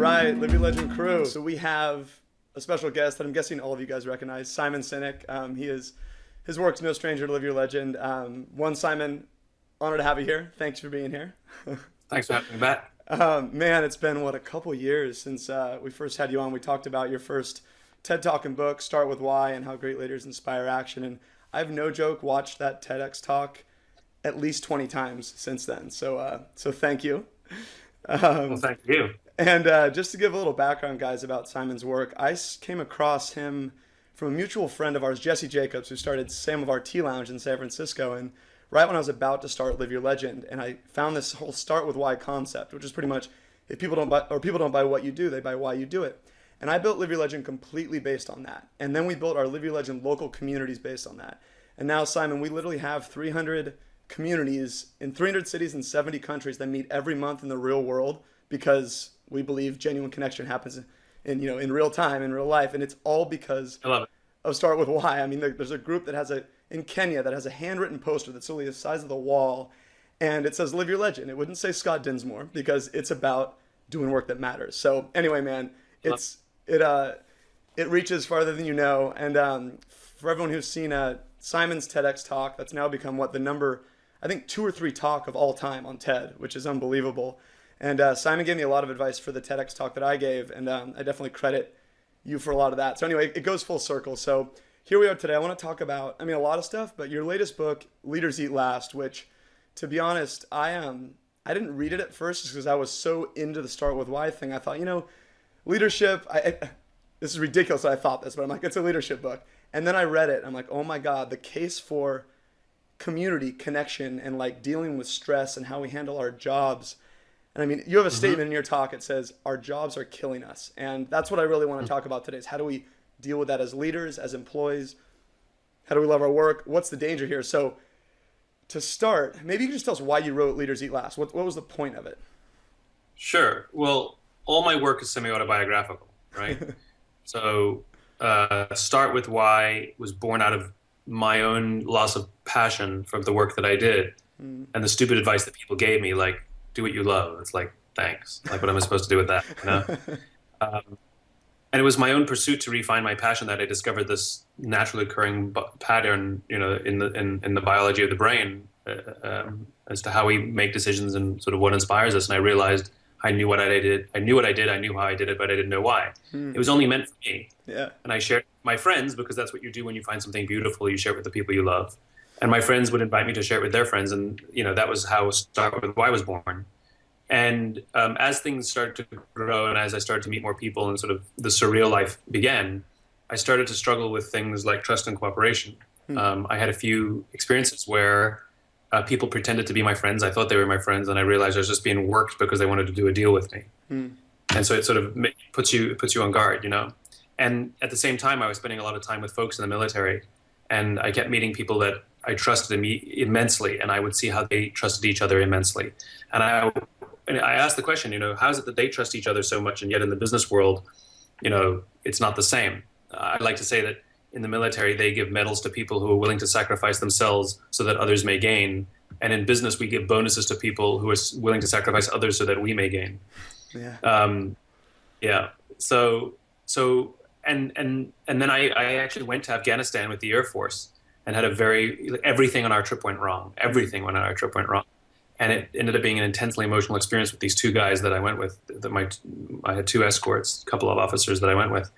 right, Live Your Legend crew. So we have a special guest that I'm guessing all of you guys recognize, Simon Sinek. His work's no stranger to Live Your Legend. Simon, honored to have you here. Thanks for being here. Thanks for having me back. Man, it's been what, a couple years since we first had you on. We talked about your first TED Talk and book, Start With Why, and how great leaders inspire action. And I've no joke watched that TEDx talk at least 20 times since then. So thank you. Well, thank you. And just to give a little background, guys, about Simon's work, came across him from a mutual friend of ours, Jesse Jacobs, who started Sam of Our Tea Lounge in San Francisco. And right when I was about to start Live Your Legend, and I found this whole Start With Why concept, which is pretty much if people don't buy what you do, they buy why you do it. And I built Live Your Legend completely based on that. And then we built our Live Your Legend local communities based on that. And now, Simon, we literally have 300 communities in 300 cities in 70 countries that meet every month in the real world because we believe genuine connection happens in real time, in real life. And it's all because I love it. of Start With Why. I mean, there's a group that in Kenya that has a handwritten poster that's literally the size of the wall, and it says Live Your Legend. It wouldn't say Scott Dinsmore because it's about doing work that matters. So anyway, man, it reaches farther than you know. And for everyone who's seen Simon's TEDx talk, that's now become the number, I think, 2 or 3 talk of all time on TED, which is unbelievable. And Simon gave me a lot of advice for the TEDx talk that I gave, and I definitely credit you for a lot of that. So anyway, it goes full circle. So here we are today. I want to talk about, a lot of stuff, but your latest book, Leaders Eat Last, which, to be honest, I didn't read it at first just because I was so into the Start With Why thing. I thought, leadership, this is ridiculous that I thought this, but I'm like, it's a leadership book. And then I read it. I'm like, oh my God, the case for community connection and like dealing with stress and how we handle our jobs. And you have a statement in your talk. It says, our jobs are killing us. And that's what I really want to talk about today is how do we deal with that as leaders, as employees? How do we love our work? What's the danger here? So to start, maybe you can just tell us why you wrote Leaders Eat Last. What was the point of it? Sure. Well, all my work is semi-autobiographical, right? So Start With Why was born out of my own loss of passion from the work that I did and the stupid advice that people gave me, like, do what you love. It's like, thanks. Like, what am I supposed to do with that? And it was my own pursuit to refine my passion that I discovered this naturally occurring pattern, in the biology of the brain as to how we make decisions and sort of what inspires us. And I realized I knew what I did. I knew how I did it, but I didn't know why. It was only meant for me. Yeah. And I shared it with my friends because that's what you do when you find something beautiful. You share it with the people you love. And my friends would invite me to share it with their friends. And, that was how Start With Why was born. And as things started to grow and as I started to meet more people and sort of the surreal life began, I started to struggle with things like trust and cooperation. I had a few experiences where people pretended to be my friends. I thought they were my friends, and I realized I was just being worked because they wanted to do a deal with me. And so it sort of puts you on guard, And at the same time, I was spending a lot of time with folks in the military, and I kept meeting people that I trusted immensely, and I would see how they trusted each other immensely. And I asked the question, how is it that they trust each other so much, and yet in the business world, it's not the same. I like to say that in the military, they give medals to people who are willing to sacrifice themselves so that others may gain. And in business, we give bonuses to people who are willing to sacrifice others so that we may gain. Yeah. Yeah. So and then I actually went to Afghanistan with the Air Force and had everything on our trip went wrong. Everything on our trip went wrong. And it ended up being an intensely emotional experience with these 2 guys that I went with. I had 2 escorts, a couple of officers that I went with.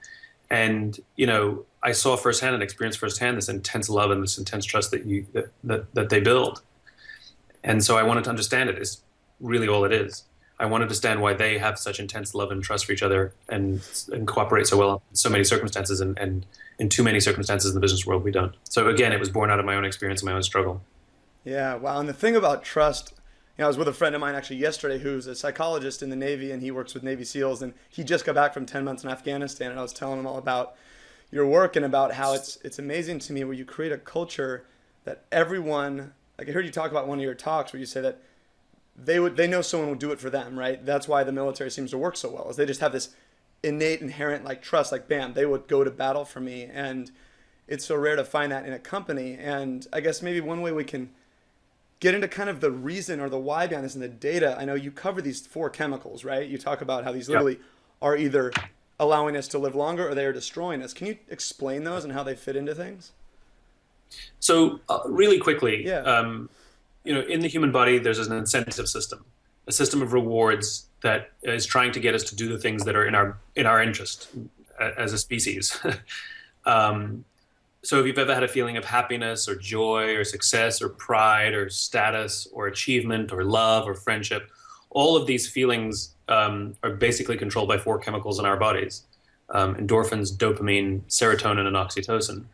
And, I saw firsthand and experienced firsthand this intense love and this intense trust that they build. And so I wanted to understand it. It's really all it is. I wanted to understand why they have such intense love and trust for each other and cooperate so well in so many circumstances, and in too many circumstances in the business world we don't. So again, it was born out of my own experience and my own struggle. Yeah, wow. And the thing about trust, I was with a friend of mine actually yesterday who's a psychologist in the Navy, and he works with Navy SEALs, and he just got back from 10 months in Afghanistan, and I was telling him all about your work and about how it's amazing to me where you create a culture that everyone, like I heard you talk about one of your talks where you say that they know someone will do it for them, right? That's why the military seems to work so well, is they just have this innate, inherent like trust, like bam, they would go to battle for me. And it's so rare to find that in a company. And I guess maybe one way we can get into kind of the reason or the why behind this in the data. I know you cover these 4 chemicals, right? You talk about how these literally are either allowing us to live longer or they are destroying us. Can you explain those and how they fit into things? So really quickly, Yeah. in the human body, there's an incentive system, a system of rewards that is trying to get us to do the things that are in our interest as a species. So if you've ever had a feeling of happiness or joy or success or pride or status or achievement or love or friendship, all of these feelings are basically controlled by four chemicals in our bodies: endorphins, dopamine, serotonin, and oxytocin.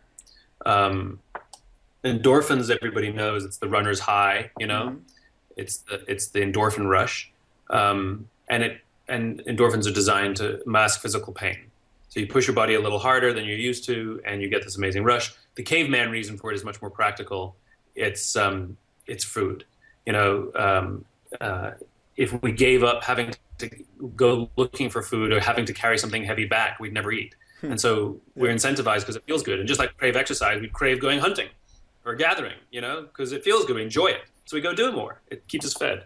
Um, Endorphins, everybody knows, it's the runner's high. Mm-hmm. It's the endorphin rush, and endorphins are designed to mask physical pain. So you push your body a little harder than you're used to, and you get this amazing rush. The caveman reason for it is much more practical. It's food. If we gave up having to go looking for food or having to carry something heavy back, we'd never eat. And so we're incentivized because it feels good. And just like crave exercise, we crave going hunting or gathering, because it feels good. We enjoy it. So we go do more. It keeps us fed.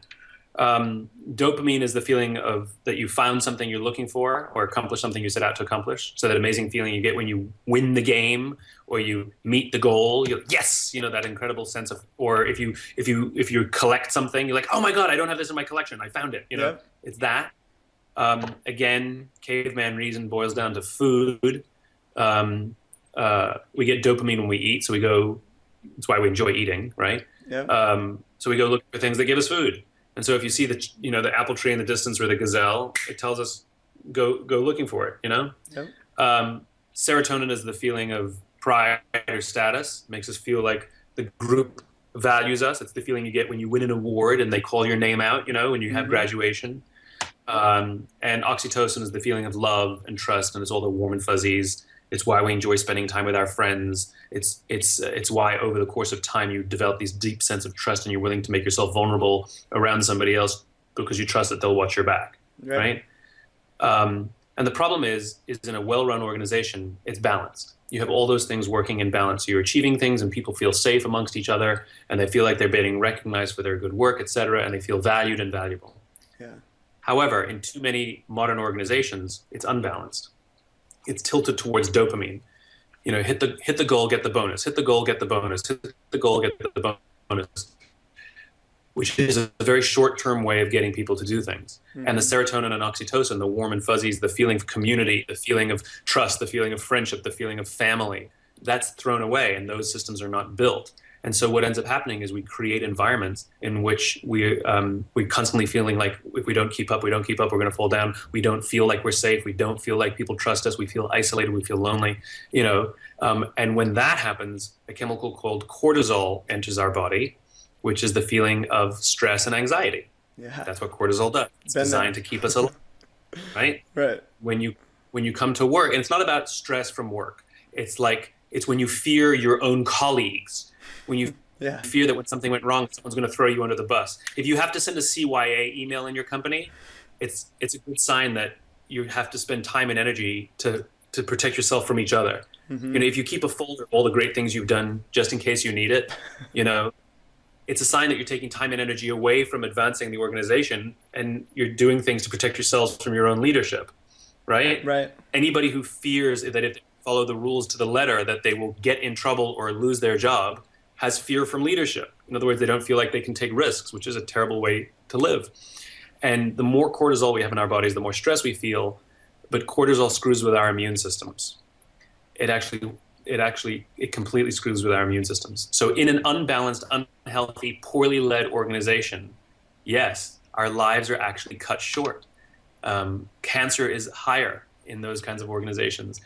Dopamine is the feeling of that you found something you're looking for or accomplished something you set out to accomplish. So that amazing feeling you get when you win the game or you meet the goal, you're like, yes, that incredible sense of, or if you collect something, you're like, oh my God, I don't have this in my collection. I found it. It's that. Again, caveman reason boils down to food. We get dopamine when we eat. So it's why we enjoy eating, right? Yeah. So we go look for things that give us food. And so if you see the apple tree in the distance or the gazelle, it tells us go looking for it. Yeah. Serotonin is the feeling of pride or status. It makes us feel like the group values us. It's the feeling you get when you win an award and they call your name out. When you have graduation. And oxytocin is the feeling of love and trust, and it's all the warm and fuzzies. It's why we enjoy spending time with our friends. It's why over the course of time you develop this deep sense of trust and you're willing to make yourself vulnerable around somebody else because you trust that they'll watch your back, right? And the problem is in a well-run organization, it's balanced. You have all those things working in balance. So you're achieving things and people feel safe amongst each other and they feel like they're being recognized for their good work, et cetera, and they feel valued and valuable. Yeah. However, in too many modern organizations, it's unbalanced. It's tilted towards dopamine. Hit the goal, get the bonus. Hit the goal, get the bonus. Hit the goal, get the bonus. Which is a very short-term way of getting people to do things. Mm-hmm. And the serotonin and oxytocin, the warm and fuzzies, the feeling of community, the feeling of trust, the feeling of friendship, the feeling of family, that's thrown away, and those systems are not built. And so what ends up happening is we create environments in which we're constantly feeling like if we don't keep up, we're going to fall down. We don't feel like we're safe. We don't feel like people trust us. We feel isolated. We feel lonely. And when that happens, a chemical called cortisol enters our body, which is the feeling of stress and anxiety. Yeah. That's what cortisol does. It's designed to keep us alive, right? Right. When you come to work, and it's not about stress from work. It's when you fear your own colleagues. When you fear that when something went wrong, someone's going to throw you under the bus. If you have to send a CYA email in your company, it's a good sign that you have to spend time and energy to protect yourself from each other. Mm-hmm. If you keep a folder of all the great things you've done just in case you need it, it's a sign that you're taking time and energy away from advancing the organization and you're doing things to protect yourselves from your own leadership, right? Right. Anybody who fears that if they follow the rules to the letter that they will get in trouble or lose their job has fear from leadership. In other words, they don't feel like they can take risks, which is a terrible way to live. And the more cortisol we have in our bodies, the more stress we feel. But cortisol screws with our immune systems. It completely screws with our immune systems. So in an unbalanced, unhealthy, poorly led organization, yes, our lives are actually cut short. Cancer is higher in those kinds of organizations.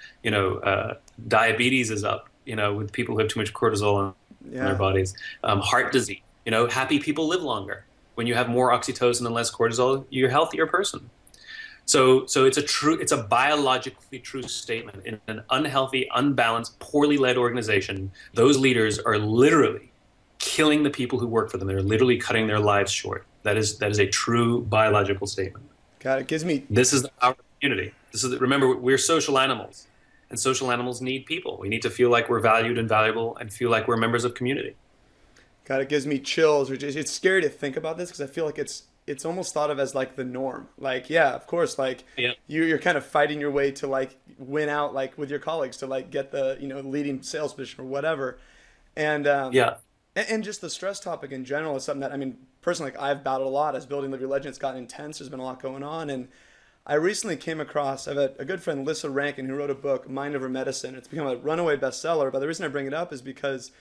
Diabetes is up, with people who have too much cortisol in their bodies. Heart disease, happy people live longer. When you have more oxytocin and less cortisol, you're a healthier person. So it's a biologically true statement. In an unhealthy, unbalanced, poorly led organization, those leaders are literally killing the people who work for them. They're literally cutting their lives short. That is a true biological statement. God, it gives me. This is the power of community. Remember, we're social animals, and social animals need people. We need to feel like we're valued and valuable, and feel like we're members of community. God, it gives me chills. It's scary to think about this because I feel like it's it's almost thought of as like the norm. Like, yeah, of course, like Yeah. you're kind of fighting your way to like win out like with your colleagues to like get the, leading sales position or whatever. And Yeah. and just the stress topic in general is something that, I mean, personally, like, I've battled a lot as building Live Your Legend. It's gotten intense. There's been a lot going on. And I recently came across, I have a good friend, Lissa Rankin, who wrote a book, Mind Over Medicine. It's become a runaway bestseller. But the reason I bring it up is because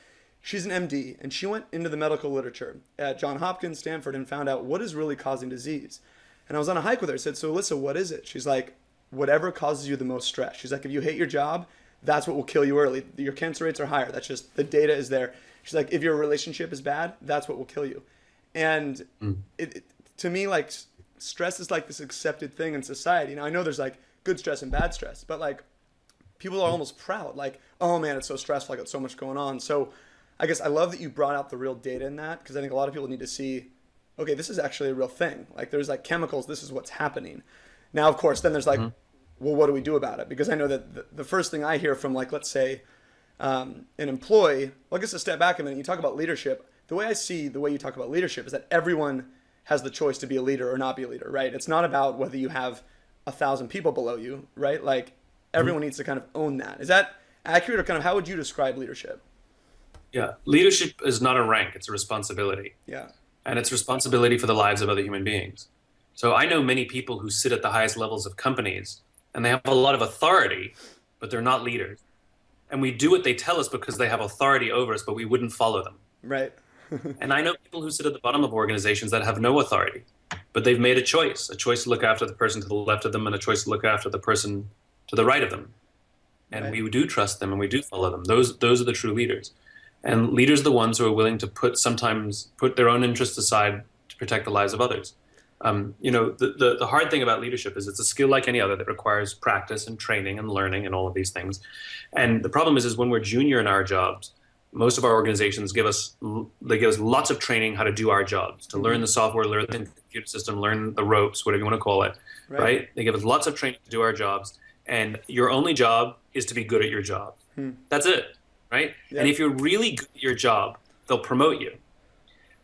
she's an MD and she went into the medical literature at Johns Hopkins, Stanford, and found out what is really causing disease. And I was on a hike with her. I said, so Lissa, what is it? She's like, whatever causes you the most stress. She's like, if you hate your job, that's what will kill you early. Your cancer rates are higher. That's just, the data is there. She's like, if your relationship is bad, that's what will kill you. And to me, like, stress is like this accepted thing in society. Now, I know there's like good stress and bad stress, but like people are almost proud. Like, oh man, it's so stressful. I got so much going on. So I guess I love that you brought out the real data in that, because I think a lot of people need to see, okay, this is actually a real thing. Like, there's like chemicals. This is what's happening. Now, of course, then there's like, well, what do we do about it? Because I know that the first thing I hear from, like, let's say, an employee, well, I guess to step back a minute, you talk about leadership. The way I see the way you talk about leadership is that everyone has the choice to be a leader or not be a leader, right? It's not about whether you have 1,000 people below you, right? Like, everyone needs to kind of own that. Is that accurate, or kind of how would you describe leadership? Yeah. Leadership is not a rank, it's a responsibility. Yeah. And it's responsibility for the lives of other human beings. So I know many people who sit at the highest levels of companies and they have a lot of authority, but they're not leaders. And we do what they tell us because they have authority over us, but we wouldn't follow them. Right. And I know people who sit at the bottom of organizations that have no authority, but they've made a choice to look after the person to the left of them and a choice to look after the person to the right of them. And we do trust them and we do follow them. Those are the true leaders. And leaders are the ones who are willing to sometimes put their own interests aside to protect the lives of others. The hard thing about leadership is it's a skill like any other that requires practice and training and learning and all of these things. And the problem is when we're junior in our jobs, most of our organizations give us lots of training how to do our jobs, to learn the software, learn the computer system, learn the ropes, whatever you want to call it, right? They give us lots of training to do our jobs. And your only job is to be good at your job. That's it, right? Yeah. And if you're really good at your job, they'll promote you.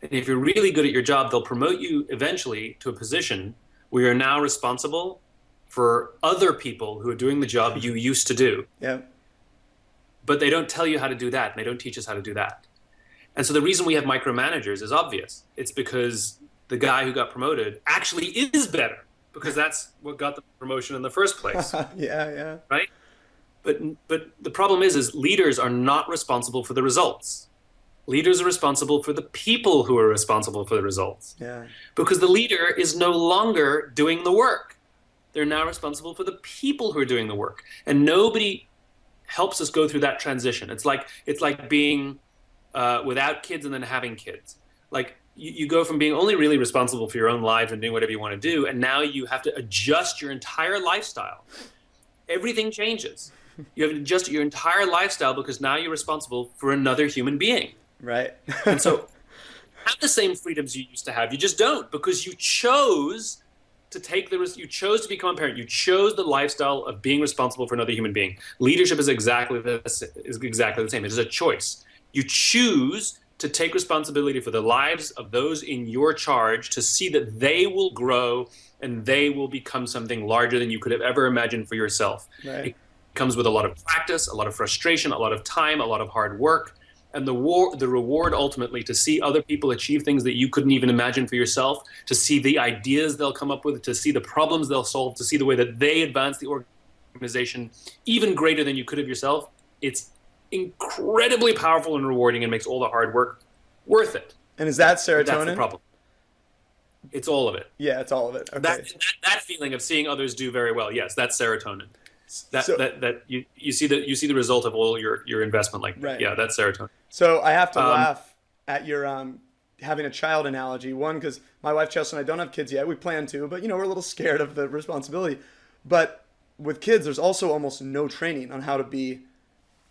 And if you're really good at your job, they'll promote you eventually to a position where you're now responsible for other people who are doing the job you used to do. Yeah. But they don't tell you how to do that, and they don't teach us how to do that. And so the reason we have micromanagers is obvious. It's because the guy who got promoted actually is better, because that's what got the promotion in the first place. Yeah. Right? But the problem is leaders are not responsible for the results. Leaders are responsible for the people who are responsible for the results. Yeah. Because the leader is no longer doing the work. They're now responsible for the people who are doing the work. And nobody helps us go through that transition. It's like being without kids and then having kids. Like you go from being only really responsible for your own life and doing whatever you want to do, and now you have to adjust your entire lifestyle. Everything changes. You have to adjust your entire lifestyle because now you're responsible for another human being. Right. And so have the same freedoms you used to have. You just don't, because you chose to take the risk. You chose to become a parent. You chose the lifestyle of being responsible for another human being. Leadership is exactly the same. It is a choice. You choose to take responsibility for the lives of those in your charge, to see that they will grow and they will become something larger than you could have ever imagined for yourself. Right. It comes with a lot of practice, a lot of frustration, a lot of time, a lot of hard work. And the reward ultimately to see other people achieve things that you couldn't even imagine for yourself, to see the ideas they'll come up with, to see the problems they'll solve, to see the way that they advance the organization even greater than you could have yourself. It's incredibly powerful and rewarding and makes all the hard work worth it. And is that serotonin? That's the problem. It's all of it. Yeah, it's all of it. Okay. That feeling of seeing others do very well, yes, that's serotonin. That you see the result of all your investment, like right. Yeah, that's serotonin. So I have to laugh at your having a child analogy. One, because my wife Chelsea and I don't have kids yet. We plan to, but we're a little scared of the responsibility. But with kids, there's also almost no training on how to be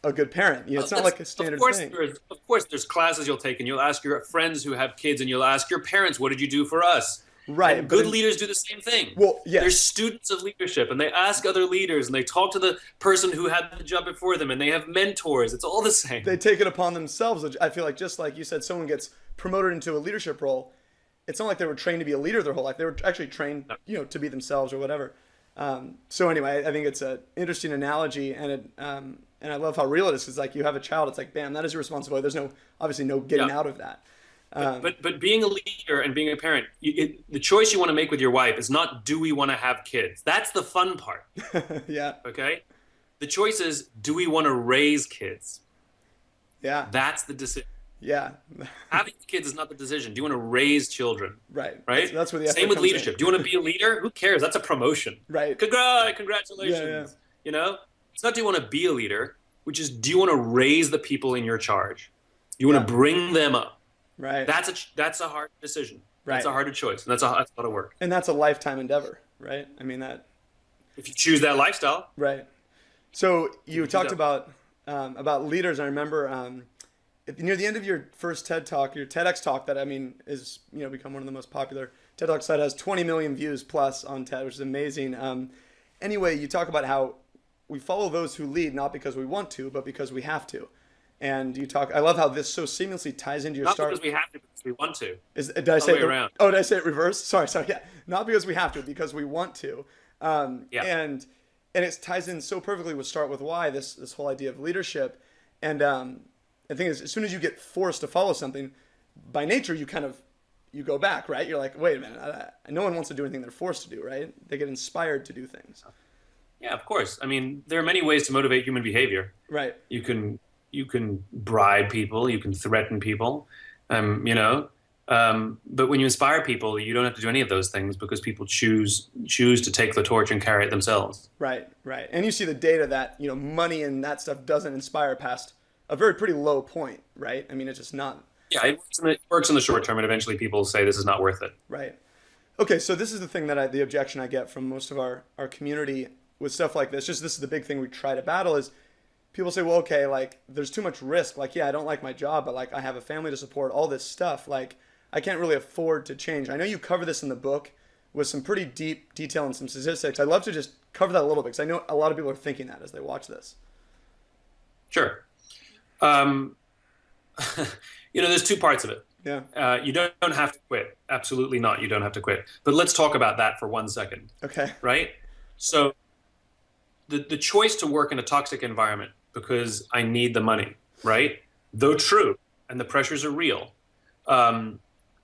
a good parent. It's not like a standard thing. Of course, there's classes you'll take, and you'll ask your friends who have kids, and you'll ask your parents, "What did you do for us?" Right. And good leaders do the same thing. Well, yes. They're students of leadership, and they ask other leaders, and they talk to the person who had the job before them, and they have mentors. It's all the same. They take it upon themselves. I feel like, just like you said, someone gets promoted into a leadership role. it's not like they were trained to be a leader their whole life. They were actually trained, No. to be themselves or whatever. So anyway, I think it's an interesting analogy, and I love how real it is. It's like you have a child. It's like, bam, that is your responsibility. There's obviously no getting Yeah. out of that. But being a leader and being a parent, the choice you want to make with your wife is not, do we want to have kids? That's the fun part. Yeah. Okay. The choice is, do we want to raise kids? Yeah. That's the decision. Yeah. Having kids is not the decision. Do you want to raise children? Right. Right. That's where the effort Same with comes in. leadership. Do you want to be a leader? Who cares? That's a promotion. Right. Congratulations. Yeah, yeah. You know, it's not, do you want to be a leader, which is, do you want to raise the people in your charge? You want to bring them up. Right. That's a hard decision. That's Right. a harder choice, and that's a lot of work. And that's a lifetime endeavor, right? I mean that. If you choose that lifestyle. Right. So you talked that. about leaders. I remember near the end of your first TED talk, your TEDx talk, that I mean is become one of the most popular TED Talks. That has 20 million views plus on TED, which is amazing. Anyway, you talk about how we follow those who lead not because we want to, but because we have to. And you talk. I love how this so seamlessly ties into your Not start. because we have to, because we want to. Did I say way around. Oh, did I say it reverse? Sorry. Yeah, not because we have to, because we want to. Yeah. And it ties in so perfectly with Start With Why. This whole idea of leadership, and the thing is, as soon as you get forced to follow something, by nature you go back, right? You're like, wait a minute, no one wants to do anything they're forced to do, right? They get inspired to do things. Yeah, of course. I mean, there are many ways to motivate human behavior. Right. You can bribe people, you can threaten people, but when you inspire people, you don't have to do any of those things, because people choose to take the torch and carry it themselves. Right. And you see the data that money and that stuff doesn't inspire past a pretty low point, right? I mean, it's just not. Yeah, it works in the short term, and eventually people say this is not worth it. Right. Okay, so this is the thing that the objection I get from most of our community with stuff like this. This is the big thing we try to battle is people say, well, okay, like there's too much risk. Like, yeah, I don't like my job, but like I have a family to support, all this stuff. Like I can't really afford to change. I know you cover this in the book with some pretty deep detail and some statistics. I'd love to just cover that a little bit, because I know a lot of people are thinking that as they watch this. Sure. There's two parts of it. Yeah. You don't have to quit. Absolutely not. You don't have to quit. But let's talk about that for 1 second. Okay. Right? So the choice to work in a toxic environment because I need the money, right? Though true, and the pressures are real.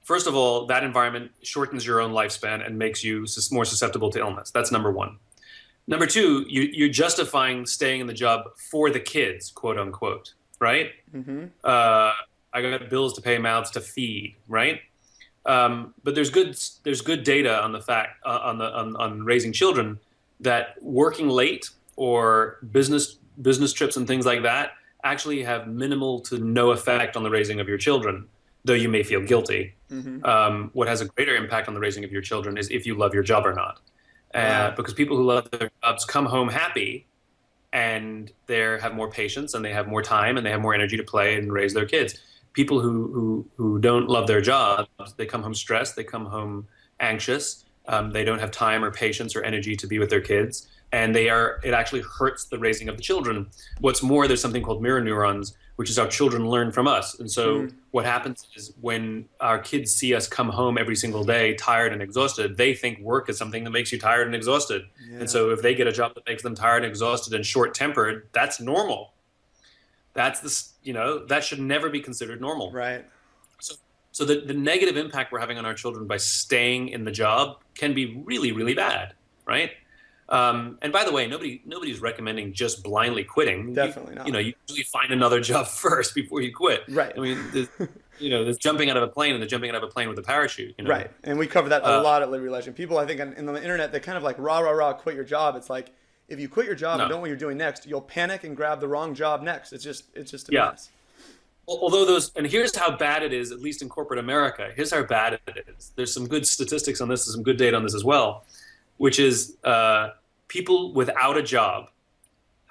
First of all, that environment shortens your own lifespan and makes you more susceptible to illness. That's number one. Number two, you're justifying staying in the job for the kids, quote unquote, right? Mm-hmm. I got bills to pay, mouths to feed, right? But there's good data on the fact on raising children, that working late or business trips and things like that actually have minimal to no effect on the raising of your children, though you may feel guilty. Mm-hmm. What has a greater impact on the raising of your children is if you love your job or not. Wow. Because people who love their jobs come home happy, and they have more patience, and they have more time, and they have more energy to play and raise their kids. People who don't love their jobs, they come home stressed, they come home anxious, they don't have time or patience or energy to be with their kids, and it actually hurts the raising of the children. What's more, there's something called mirror neurons, which is how children learn from us. And so what happens is when our kids see us come home every single day tired and exhausted, they think work is something that makes you tired and exhausted. Yeah. And so if they get a job that makes them tired and exhausted and short-tempered, that's normal. That should never be considered normal. Right. So the negative impact we're having on our children by staying in the job can be really, really bad, right? And by the way, nobody's recommending just blindly quitting. Definitely not. You usually find another job first before you quit. Right. I mean, there's jumping out of a plane and the jumping out of a plane with a parachute. Right. And we cover that a lot at Liberty Legend. People, I think, on the internet, they kind of like rah, quit your job. It's like, if you quit your job and don't know what you're doing next, you'll panic and grab the wrong job next. It's just a mess. Although and here's how bad it is, at least in corporate America. Here's how bad it is. There's some good statistics on this, there's some good data on this as well, which is people without a job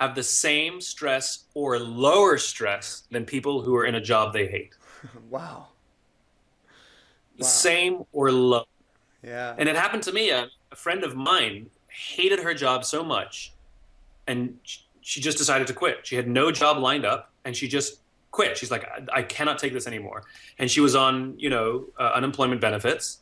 have the same stress or lower stress than people who are in a job they hate. Wow. The same or low. Yeah. And it happened to me. A friend of mine hated her job so much, and she just decided to quit. She had no job lined up, and she just quit. She's like, I cannot take this anymore. And she was on, unemployment benefits,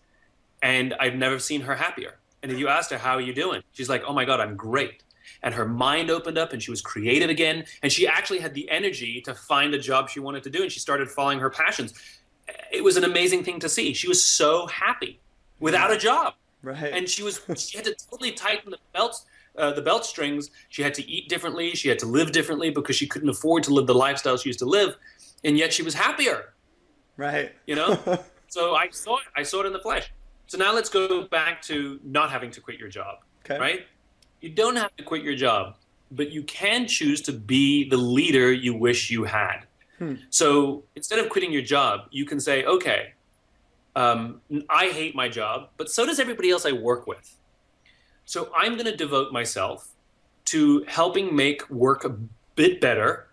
And I've never seen her happier. And if you asked her, how are you doing? She's like, oh my God, I'm great. And her mind opened up and she was creative again. And she actually had the energy to find a job she wanted to do. And she started following her passions. It was an amazing thing to see. She was so happy without a job. Right. And she had to totally tighten the belt strings. She had to eat differently. She had to live differently because she couldn't afford to live the lifestyle she used to live. And yet she was happier. Right. You know? So I saw it in the flesh. So now let's go back to not having to quit your job. Okay. Right? You don't have to quit your job, but you can choose to be the leader you wish you had. So instead of quitting your job, you can say, okay, I hate my job, but so does everybody else I work with. So I'm going to devote myself to helping make work a bit better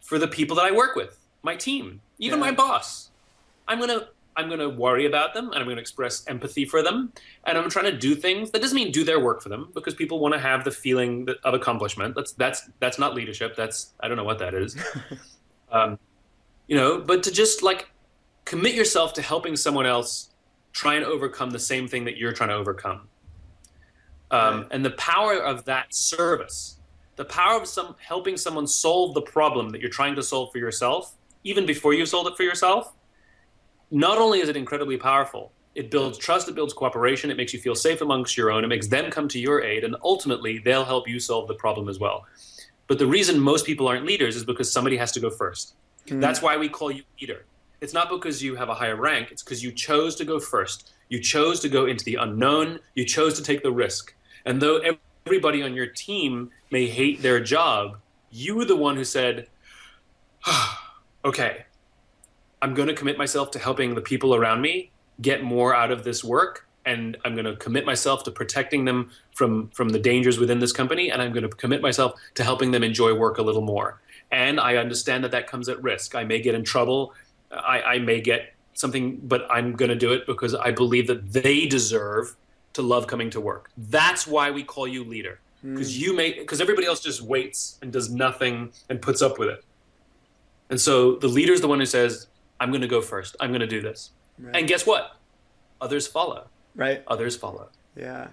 for the people that I work with, my team, even my boss. I'm going to worry about them, and I'm going to express empathy for them, and I'm trying to do things. That doesn't mean do their work for them, because people want to have the feeling of accomplishment. That's not leadership. I don't know what that is. You know, but to just like commit yourself to helping someone else try and overcome the same thing that you're trying to overcome. And the power of that service, the power of helping someone solve the problem that you're trying to solve for yourself, even before you've solved it for yourself, not only is it incredibly powerful, it builds trust, it builds cooperation, it makes you feel safe amongst your own, it makes them come to your aid, and ultimately they'll help you solve the problem as well. But the reason most people aren't leaders is because somebody has to go first. That's why we call you leader. It's not because you have a higher rank, it's because you chose to go first. You chose to go into the unknown, you chose to take the risk. And though everybody on your team may hate their job, you were the one who said, okay, I'm going to commit myself to helping the people around me get more out of this work, and I'm going to commit myself to protecting them from the dangers within this company, and I'm going to commit myself to helping them enjoy work a little more. And I understand that comes at risk. I may get in trouble. I may get something, but I'm going to do it because I believe that they deserve to love coming to work. That's why we call you leader, because everybody else just waits and does nothing and puts up with it. And so the leader is the one who says, I'm going to go first. I'm going to do this. Right. And guess what? Others follow. Right. Others follow. Yeah.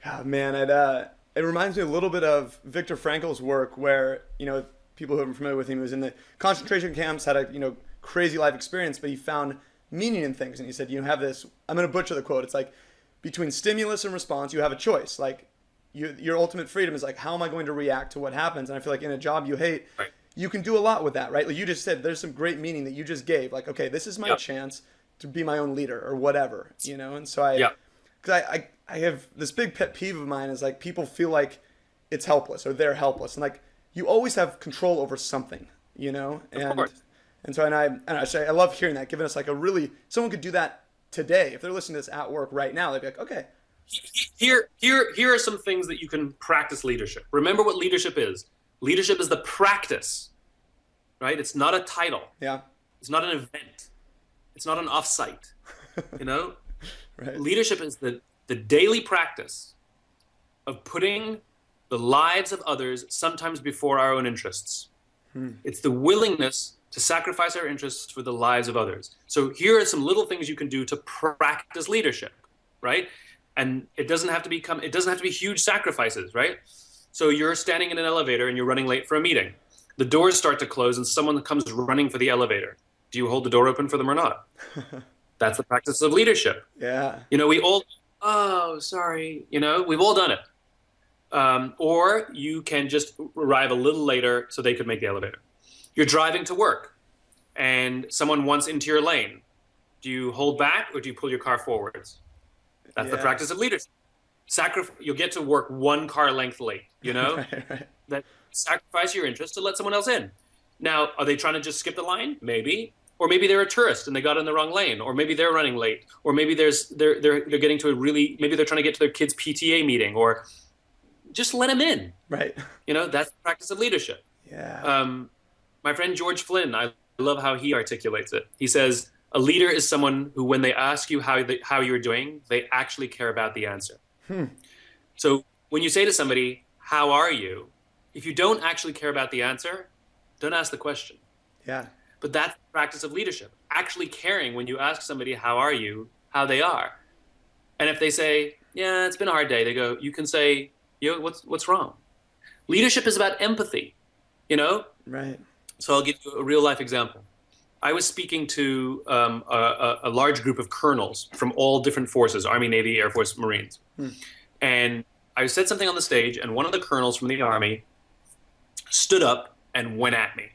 Oh, man, it reminds me a little bit of Viktor Frankl's work, where, you know, people who are familiar with him, he was in the concentration camps, had a, crazy life experience, but he found meaning in things. And he said, you have this, I'm going to butcher the quote. It's like, between stimulus and response, you have a choice. Like, your ultimate freedom is like, how am I going to react to what happens? And I feel like in a job you hate, you can do a lot with that, right? Like you just said, there's some great meaning that you just gave. Like, okay, this is my chance to be my own leader or whatever, And so because I have this big pet peeve of mine is like people feel like it's helpless or they're helpless, and like you always have control over something, Of course. And so I love hearing that, giving us like someone could do that today. If they're listening to this at work right now, they'd be like, okay. Here are some things that you can practice leadership. Remember what leadership is. Leadership is the practice, right? It's not a title. Yeah. It's not an event. It's not an offsite, Right. Leadership is the daily practice of putting the lives of others sometimes before our own interests. It's the willingness to sacrifice our interests for the lives of others. So here are some little things you can do to practice leadership, right? And it doesn't have to be huge sacrifices, right? So you're standing in an elevator and you're running late for a meeting. The doors start to close and someone comes running for the elevator. Do you hold the door open for them or not? That's the practice of leadership. Yeah. We all, sorry, we've all done it. Or you can just arrive a little later so they could make the elevator. You're driving to work and someone wants into your lane. Do you hold back or do you pull your car forwards? That's the practice of leadership. You'll get to work one car length late, Right. That sacrifice your interest to let someone else in. Now, are they trying to just skip the line? Maybe. Or maybe they're a tourist and they got in the wrong lane. Or maybe they're running late. Or maybe they're getting to maybe they're trying to get to their kid's PTA meeting. Or just let them in. Right. That's the practice of leadership. Yeah. My friend George Flynn, I love how he articulates it. He says, a leader is someone who, when they ask you how you're doing, they actually care about the answer. So when you say to somebody, how are you? If you don't actually care about the answer, don't ask the question. Yeah. But that's the practice of leadership. Actually caring when you ask somebody, how are you, how they are. And if they say, yeah, it's been a hard day, they go, you can say, what's wrong? Leadership is about empathy, you know? Right. So I'll give you a real life example. I was speaking to a large group of colonels from all different forces, Army, Navy, Air Force, Marines. And I said something on the stage, and one of the colonels from the Army stood up and went at me,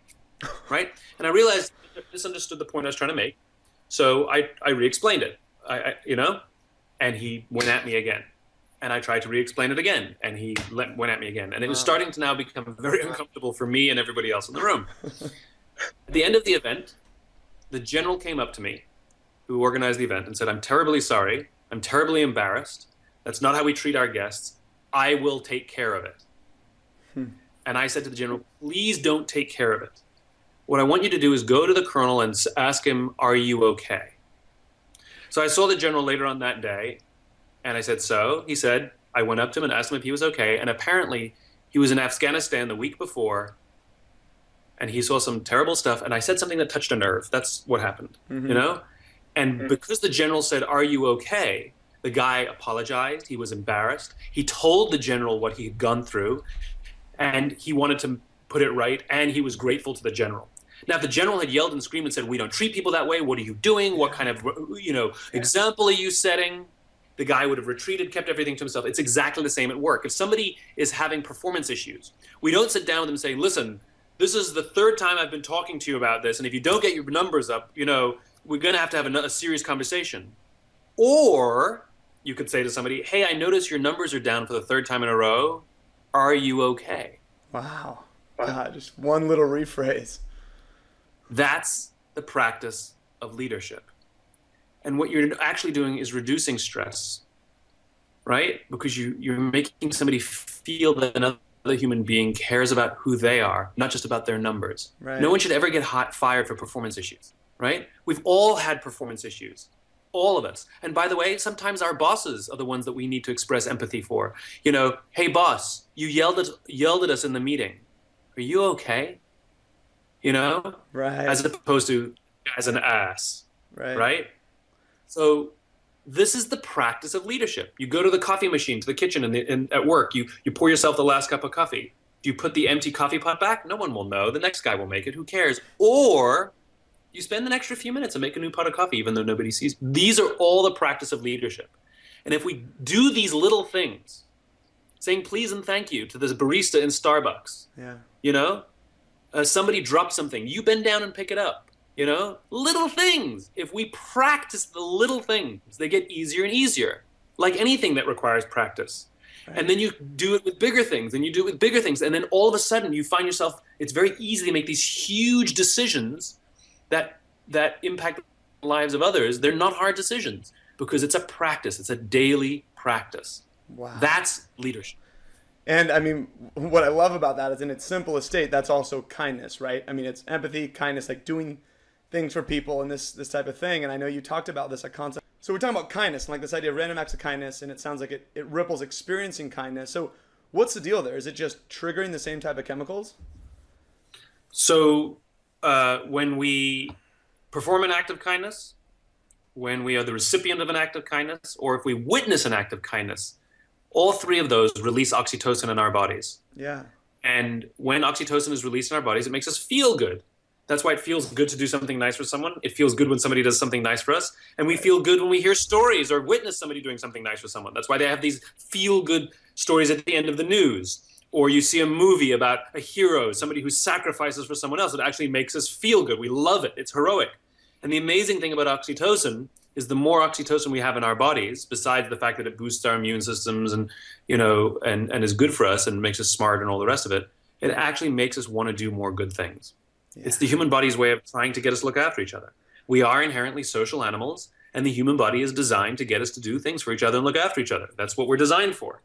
right? And I realized I misunderstood the point I was trying to make. So I re-explained it, and he went at me again. And I tried to re-explain it again, and he went at me again. And it was starting to now become very uncomfortable for me and everybody else in the room. At the end of the event, the general came up to me, who organized the event, and said, I'm terribly sorry. I'm terribly embarrassed. That's not how we treat our guests. I will take care of it. And I said to the general, please don't take care of it. What I want you to do is go to the colonel and ask him, are you okay? So I saw the general later on that day, and I said, so? He said, I went up to him and asked him if he was okay, and apparently he was in Afghanistan the week before, and he saw some terrible stuff, and I said something that touched a nerve. That's what happened, you know? And because the general said, are you okay? The guy apologized. He was embarrassed. He told the general what he had gone through, and he wanted to put it right, and he was grateful to the general. Now, if the general had yelled and screamed and said, we don't treat people that way, what are you doing? What kind of, example are you setting? The guy would have retreated, kept everything to himself. It's exactly the same at work. If somebody is having performance issues, we don't sit down with them and say, listen, this is the third time I've been talking to you about this, and if you don't get your numbers up, we're going to have a serious conversation. Or you could say to somebody, hey, I notice your numbers are down for the third time in a row. Are you okay? Wow. God, just one little rephrase. That's the practice of leadership. And what you're actually doing is reducing stress, right? Because you're making somebody feel that another human being cares about who they are, not just about their numbers. Right. No one should ever get fired for performance issues, right? We've all had performance issues, all of us. And by the way, sometimes our bosses are the ones that we need to express empathy for. Hey boss, you yelled at us in the meeting. Are you okay? Right. As opposed to as an ass, right? So this is the practice of leadership. You go to the coffee machine, to the kitchen, and at work, you pour yourself the last cup of coffee. Do you put the empty coffee pot back? No one will know. The next guy will make it. Who cares? Or you spend an extra few minutes and make a new pot of coffee, even though nobody sees. These are all the practice of leadership. And if we do these little things, saying please and thank you to this barista in Starbucks, somebody drops something, you bend down and pick it up. Little things. If we practice the little things, they get easier and easier, like anything that requires practice. Right. And then you do it with bigger things, and you do it with bigger things. And then all of a sudden you find yourself, it's very easy to make these huge decisions that impact the lives of others. They're not hard decisions because it's a practice. It's a daily practice. Wow. That's leadership. And I mean, what I love about that is in its simplest state, that's also kindness, right? I mean, it's empathy, kindness, like doing things for people and this type of thing. And I know you talked about this, a concept. So we're talking about kindness and like this idea of random acts of kindness, and it sounds like it ripples experiencing kindness. So what's the deal there? Is it just triggering the same type of chemicals? So when we perform an act of kindness, when we are the recipient of an act of kindness, or if we witness an act of kindness, all three of those release oxytocin in our bodies. Yeah. And when oxytocin is released in our bodies, it makes us feel good. That's why it feels good to do something nice for someone. It feels good when somebody does something nice for us. And we feel good when we hear stories or witness somebody doing something nice for someone. That's why they have these feel-good stories at the end of the news. Or you see a movie about a hero, somebody who sacrifices for someone else. It actually makes us feel good. We love it. It's heroic. And the amazing thing about oxytocin is the more oxytocin we have in our bodies, besides the fact that it boosts our immune systems and is good for us and makes us smart and all the rest of it, it actually makes us want to do more good things. Yeah. It's the human body's way of trying to get us to look after each other. We are inherently social animals, and the human body is designed to get us to do things for each other and look after each other. That's what we're designed for.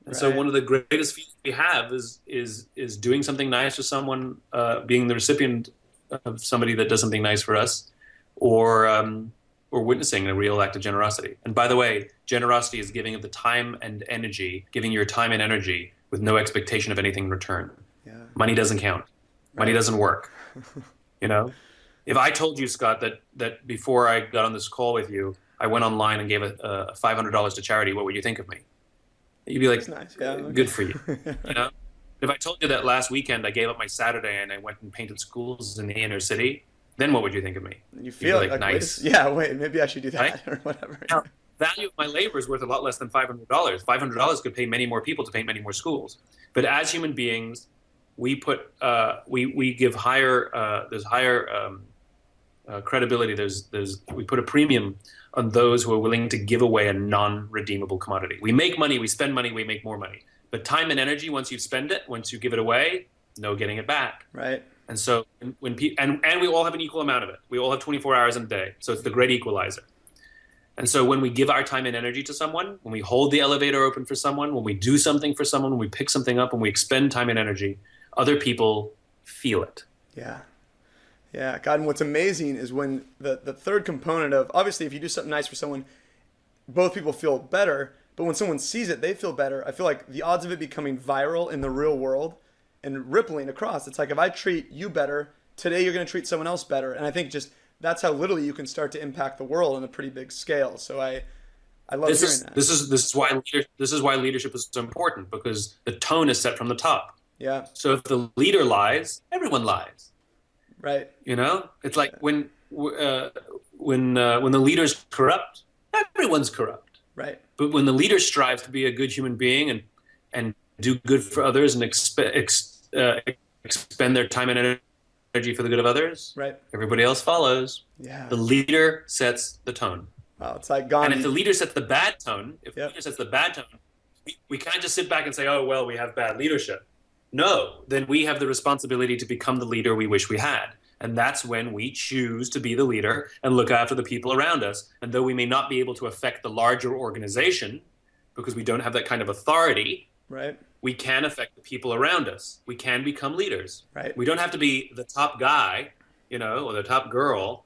And so one of the greatest feelings we have is doing something nice for someone, being the recipient of somebody that does something nice for us, or witnessing a real act of generosity. And by the way, generosity is giving of the time and energy, giving your time and energy with no expectation of anything in return. Yeah. Money doesn't count. Right. Money doesn't work. If I told you, Scott, that before I got on this call with you, I went online and gave $500 to charity, what would you think of me? You'd be like, That's nice. Yeah. Okay. good for you. You know? If I told you that last weekend I gave up my Saturday and I went and painted schools in the inner city, then what would you think of me? You feel like nice. Wait, maybe I should do that, right? Or whatever. Now, value of my labor is worth a lot less than $500. $500 could pay many more people to paint many more schools. But as human beings, we put we give higher there's higher credibility. We put a premium on those who are willing to give away a non-redeemable commodity. We make money, we spend money, we make more money. But time and energy, once you spend it, once you give it away, no getting it back. Right. And so when we all have an equal amount of it. We all have 24 hours in a day. So it's the great equalizer. And so when we give our time and energy to someone, when we hold the elevator open for someone, when we do something for someone, when we pick something up, when we expend time and energy, other people feel it. Yeah. Yeah. God, and what's amazing is when the third component of, obviously, if you do something nice for someone, both people feel better. But when someone sees it, they feel better. I feel like the odds of it becoming viral in the real world and rippling across, it's like if I treat you better, today you're going to treat someone else better. And I think just that's how literally you can start to impact the world on a pretty big scale. So I love hearing that. This is why leadership is so important, because the tone is set from the top. Yeah. So if the leader lies, everyone lies. Right. You know, it's like when the leader's corrupt, everyone's corrupt. Right. But when the leader strives to be a good human being and do good for others and expend their time and energy for the good of others, right, everybody else follows. Yeah. The leader sets the tone. Wow, it's like Gandhi. And if the leader sets the bad tone, we can't just sit back and say, oh, well, we have bad leadership. No, then we have the responsibility to become the leader we wish we had. And that's when we choose to be the leader and look after the people around us. And though we may not be able to affect the larger organization because we don't have that kind of authority, right, we can affect the people around us. We can become leaders. Right. We don't have to be the top guy, you know, or the top girl.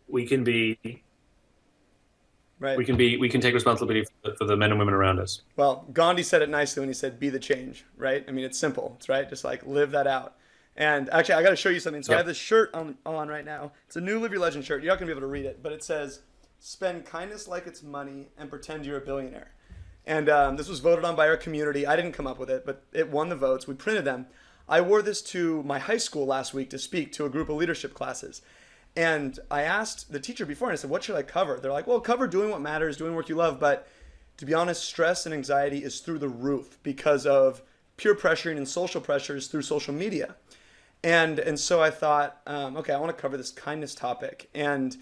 We can be. Right. We can take responsibility for the men and women around us. Well, Gandhi said it nicely when he said, "Be the change." Right. I mean, it's simple. It's right. Just like live that out. And actually, I got to show you something. So I have this shirt on right now. It's a new Live Your Legend shirt. You're not going to be able to read it, but it says, "Spend kindness like it's money and pretend you're a billionaire." And this was voted on by our community. I didn't come up with it, but it won the votes. We printed them. I wore this to my high school last week to speak to a group of leadership classes. And I asked the teacher before, and I said, what should I cover? They're like, well, cover doing what matters, doing work you love. But to be honest, stress and anxiety is through the roof because of peer pressuring and social pressures through social media. And so I thought, okay, I want to cover this kindness topic. And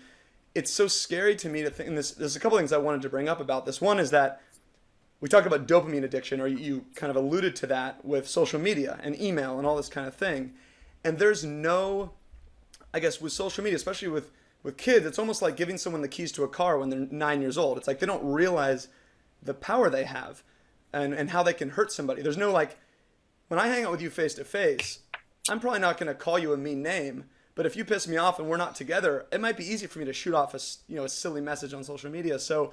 it's so scary to me to think, and there's a couple things I wanted to bring up about this. One is that we talked about dopamine addiction, or you kind of alluded to that with social media and email and all this kind of thing. And there's no, I guess with social media, especially with kids, it's almost like giving someone the keys to a car when they're 9 years old. It's like they don't realize the power they have and how they can hurt somebody. There's no like, when I hang out with you face to face, I'm probably not going to call you a mean name, but if you piss me off and we're not together, it might be easy for me to shoot off a silly message on social media. So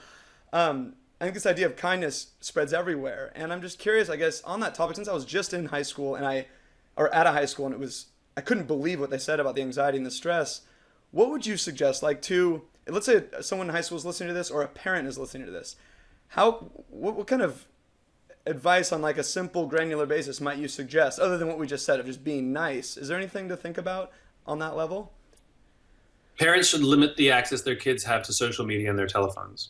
I think this idea of kindness spreads everywhere. And I'm just curious, I guess, on that topic, since I was just in high school or at a high school, and I couldn't believe what they said about the anxiety and the stress. What would you suggest, like let's say someone in high school is listening to this, or a parent is listening to this. What kind of advice on like a simple granular basis might you suggest, other than what we just said of just being nice? Is there anything to think about on that level? Parents should limit the access their kids have to social media and their telephones.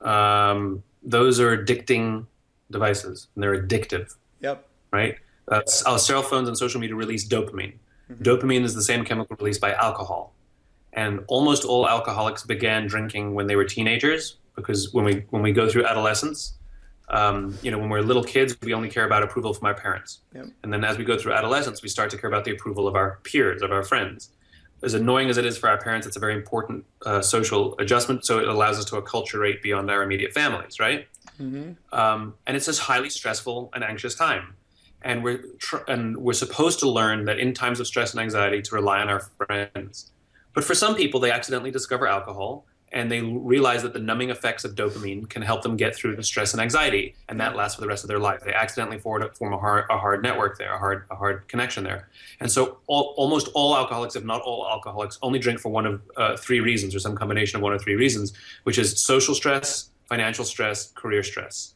Those are addicting devices, and they're addictive. Yep. Right? Our cell phones and social media release dopamine. Mm-hmm. Dopamine is the same chemical released by alcohol. And almost all alcoholics began drinking when they were teenagers, because when we go through adolescence, when we're little kids, we only care about approval from our parents. Yep. And then as we go through adolescence, we start to care about the approval of our peers, of our friends. As annoying as it is for our parents, it's a very important social adjustment, so it allows us to acculturate beyond our immediate families, right? Mm-hmm. And it's this highly stressful and anxious time. And we're supposed to learn that in times of stress and anxiety to rely on our friends. But for some people, they accidentally discover alcohol, and they realize that the numbing effects of dopamine can help them get through the stress and anxiety, and that lasts for the rest of their life. They accidentally form a hard network there, a hard connection there. And so almost all alcoholics, if not all alcoholics, only drink for one of three reasons, or some combination of one of three reasons, which is social stress, financial stress, career stress.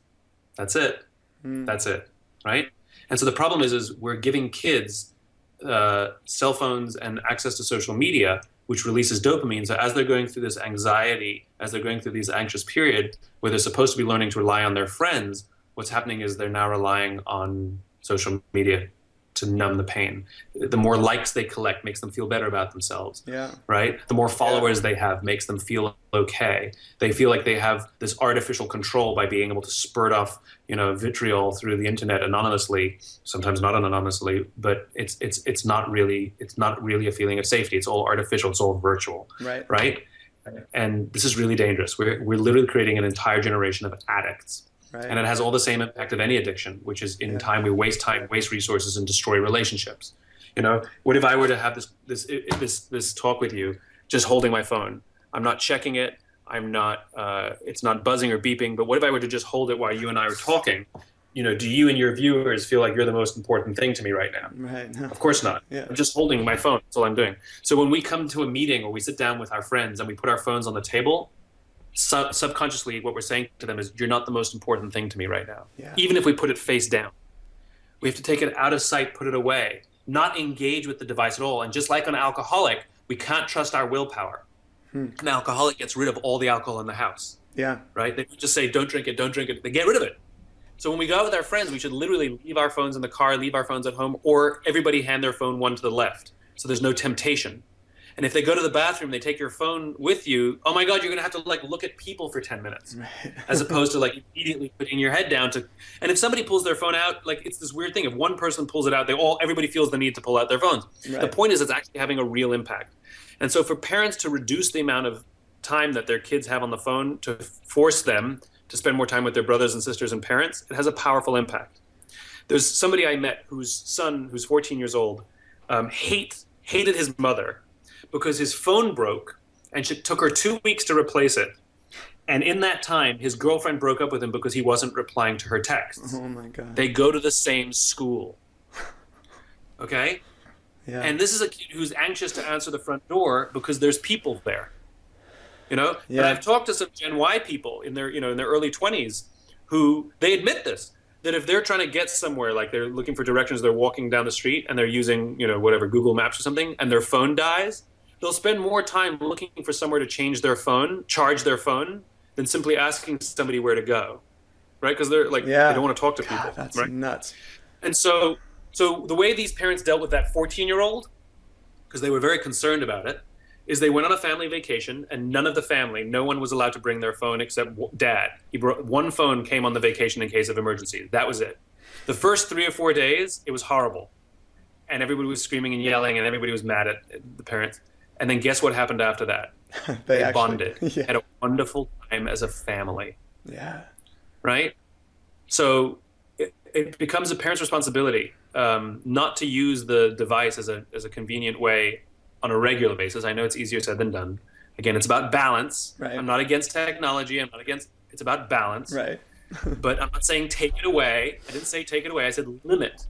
That's it. That's it, right? And so the problem is we're giving kids cell phones and access to social media, which releases dopamine. So as they're going through this anxiety, as they're going through this anxious period where they're supposed to be learning to rely on their friends, what's happening is they're now relying on social media to numb the pain. The more likes they collect makes them feel better about themselves, right? The more followers they have makes them feel okay. They feel like they have this artificial control by being able to spurt off, vitriol through the internet anonymously, sometimes not anonymously, but it's not really a feeling of safety. It's all artificial. It's all virtual, right? And this is really dangerous. We're literally creating an entire generation of addicts. Right. And it has all the same impact of any addiction, which is in time, waste resources, and destroy relationships. What if I were to have this talk with you, just holding my phone? I'm not checking it. I'm not. It's not buzzing or beeping. But what if I were to just hold it while you and I are talking? Do you and your viewers feel like you're the most important thing to me right now? Right. No. Of course not. Yeah. I'm just holding my phone. That's all I'm doing. So when we come to a meeting or we sit down with our friends and we put our phones on the table, subconsciously what we're saying to them is, you're not the most important thing to me right now. Even if we put it face down, we have to take it out of sight, put it away, not engage with the device at all. And just like an alcoholic, we can't trust our willpower. An alcoholic gets rid of all the alcohol in the house, right? They just say, don't drink it. They get rid of it. So when we go out with our friends, we should literally leave our phones in the car, leave our phones at home, or everybody hand their phone one to the left, so there's no temptation. And if they go to the bathroom, they take your phone with you, oh my God, you're going to have to look at people for 10 minutes, as opposed to immediately putting your head down to, and if somebody pulls their phone out, it's this weird thing. If one person pulls it out, everybody feels the need to pull out their phones. Right. The point is it's actually having a real impact. And so for parents to reduce the amount of time that their kids have on the phone, to force them to spend more time with their brothers and sisters and parents, it has a powerful impact. There's somebody I met whose son, who's 14 years old, hated his mother because his phone broke, and it took her 2 weeks to replace it. And in that time, his girlfriend broke up with him because he wasn't replying to her texts. Oh my God. They go to the same school. Okay? Yeah. And this is a kid who's anxious to answer the front door because there's people there. Yeah. But I've talked to some Gen Y people in their early 20s who they admit this, that if they're trying to get somewhere, like they're looking for directions, they're walking down the street and they're using, whatever, Google Maps or something, and their phone dies, they'll spend more time looking for somewhere to charge their phone, than simply asking somebody where to go, right? Because they're they don't want to talk to people. That's right? Nuts. And so the way these parents dealt with that 14-year-old, because they were very concerned about it, is they went on a family vacation, and no one was allowed to bring their phone except Dad. One phone came on the vacation in case of emergency. That was it. The first 3 or 4 days, it was horrible. And everybody was screaming and yelling, and everybody was mad at the parents. And then guess what happened after that? They bonded. Yeah. Had a wonderful time as a family. Yeah. Right? So it becomes a parent's responsibility not to use the device as a convenient way on a regular basis. I know it's easier said than done. Again, it's about balance. Right. I'm not against technology. It's about balance. Right. But I'm not saying take it away. I didn't say take it away. I said limit.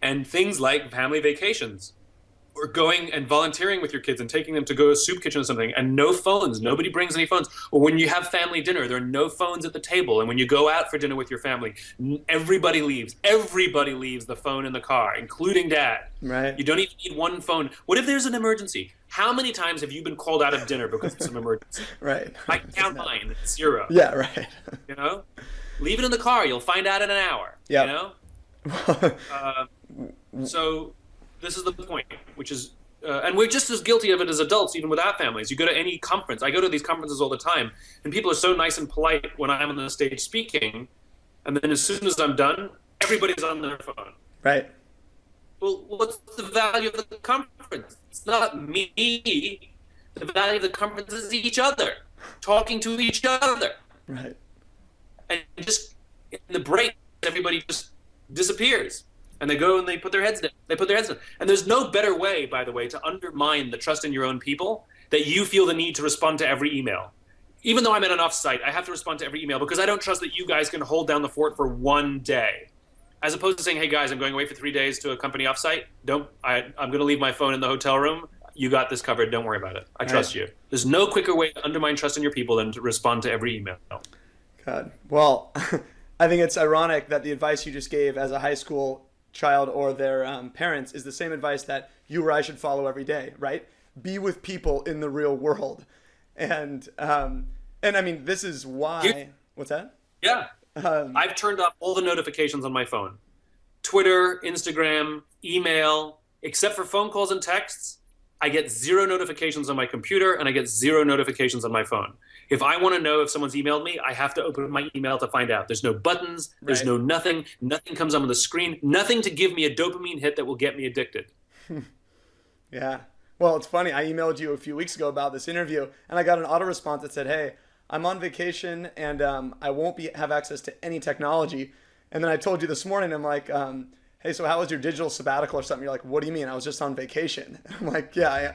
And things like family vacations, or going and volunteering with your kids and taking them to go to a soup kitchen or something, and no phones. Nobody brings any phones. Or when you have family dinner, there are no phones at the table. And when you go out for dinner with your family, everybody leaves. Everybody leaves the phone in the car, including Dad. Right. You don't even need one phone. What if there's an emergency? How many times have you been called out of dinner because of some emergency? Right. I count mine. 0. Yeah, right. Leave it in the car. You'll find out in an hour. Yeah. So this is the point, which is, and we're just as guilty of it as adults, even without families. You go to any conference. I go to these conferences all the time, and people are so nice and polite when I'm on the stage speaking, and then as soon as I'm done, everybody's on their phone. Right. Well, what's the value of the conference? It's not me. The value of the conference is each other, talking to each other. Right. And just in the break, everybody just disappears. And they go and they put their heads down. And there's no better way, by the way, to undermine the trust in your own people that you feel the need to respond to every email. Even though I'm at an offsite, I have to respond to every email because I don't trust that you guys can hold down the fort for one day. As opposed to saying, hey guys, I'm going away for 3 days to a company offsite. I'm going to leave my phone in the hotel room. You got this covered. Don't worry about it. I trust you. There's no quicker way to undermine trust in your people than to respond to every email. God. Well, I think it's ironic that the advice you just gave as a high school child or their parents is the same advice that you or I should follow every day, right? Be with people in the real world. And I mean, this is why. What's that? Yeah. I've turned off all the notifications on my phone. Twitter, Instagram, email, except for phone calls and texts. I get 0 notifications on my computer and I get 0 notifications on my phone. If I want to know if someone's emailed me, I have to open my email to find out. There's no buttons. There's no nothing. Nothing comes up on the screen. Nothing to give me a dopamine hit that will get me addicted. Yeah. Well, it's funny. I emailed you a few weeks ago about this interview, and I got an auto response that said, hey, I'm on vacation, and I won't have access to any technology. And then I told you this morning, I'm like, hey, so how was your digital sabbatical or something? You're like, what do you mean? I was just on vacation. I'm like, yeah,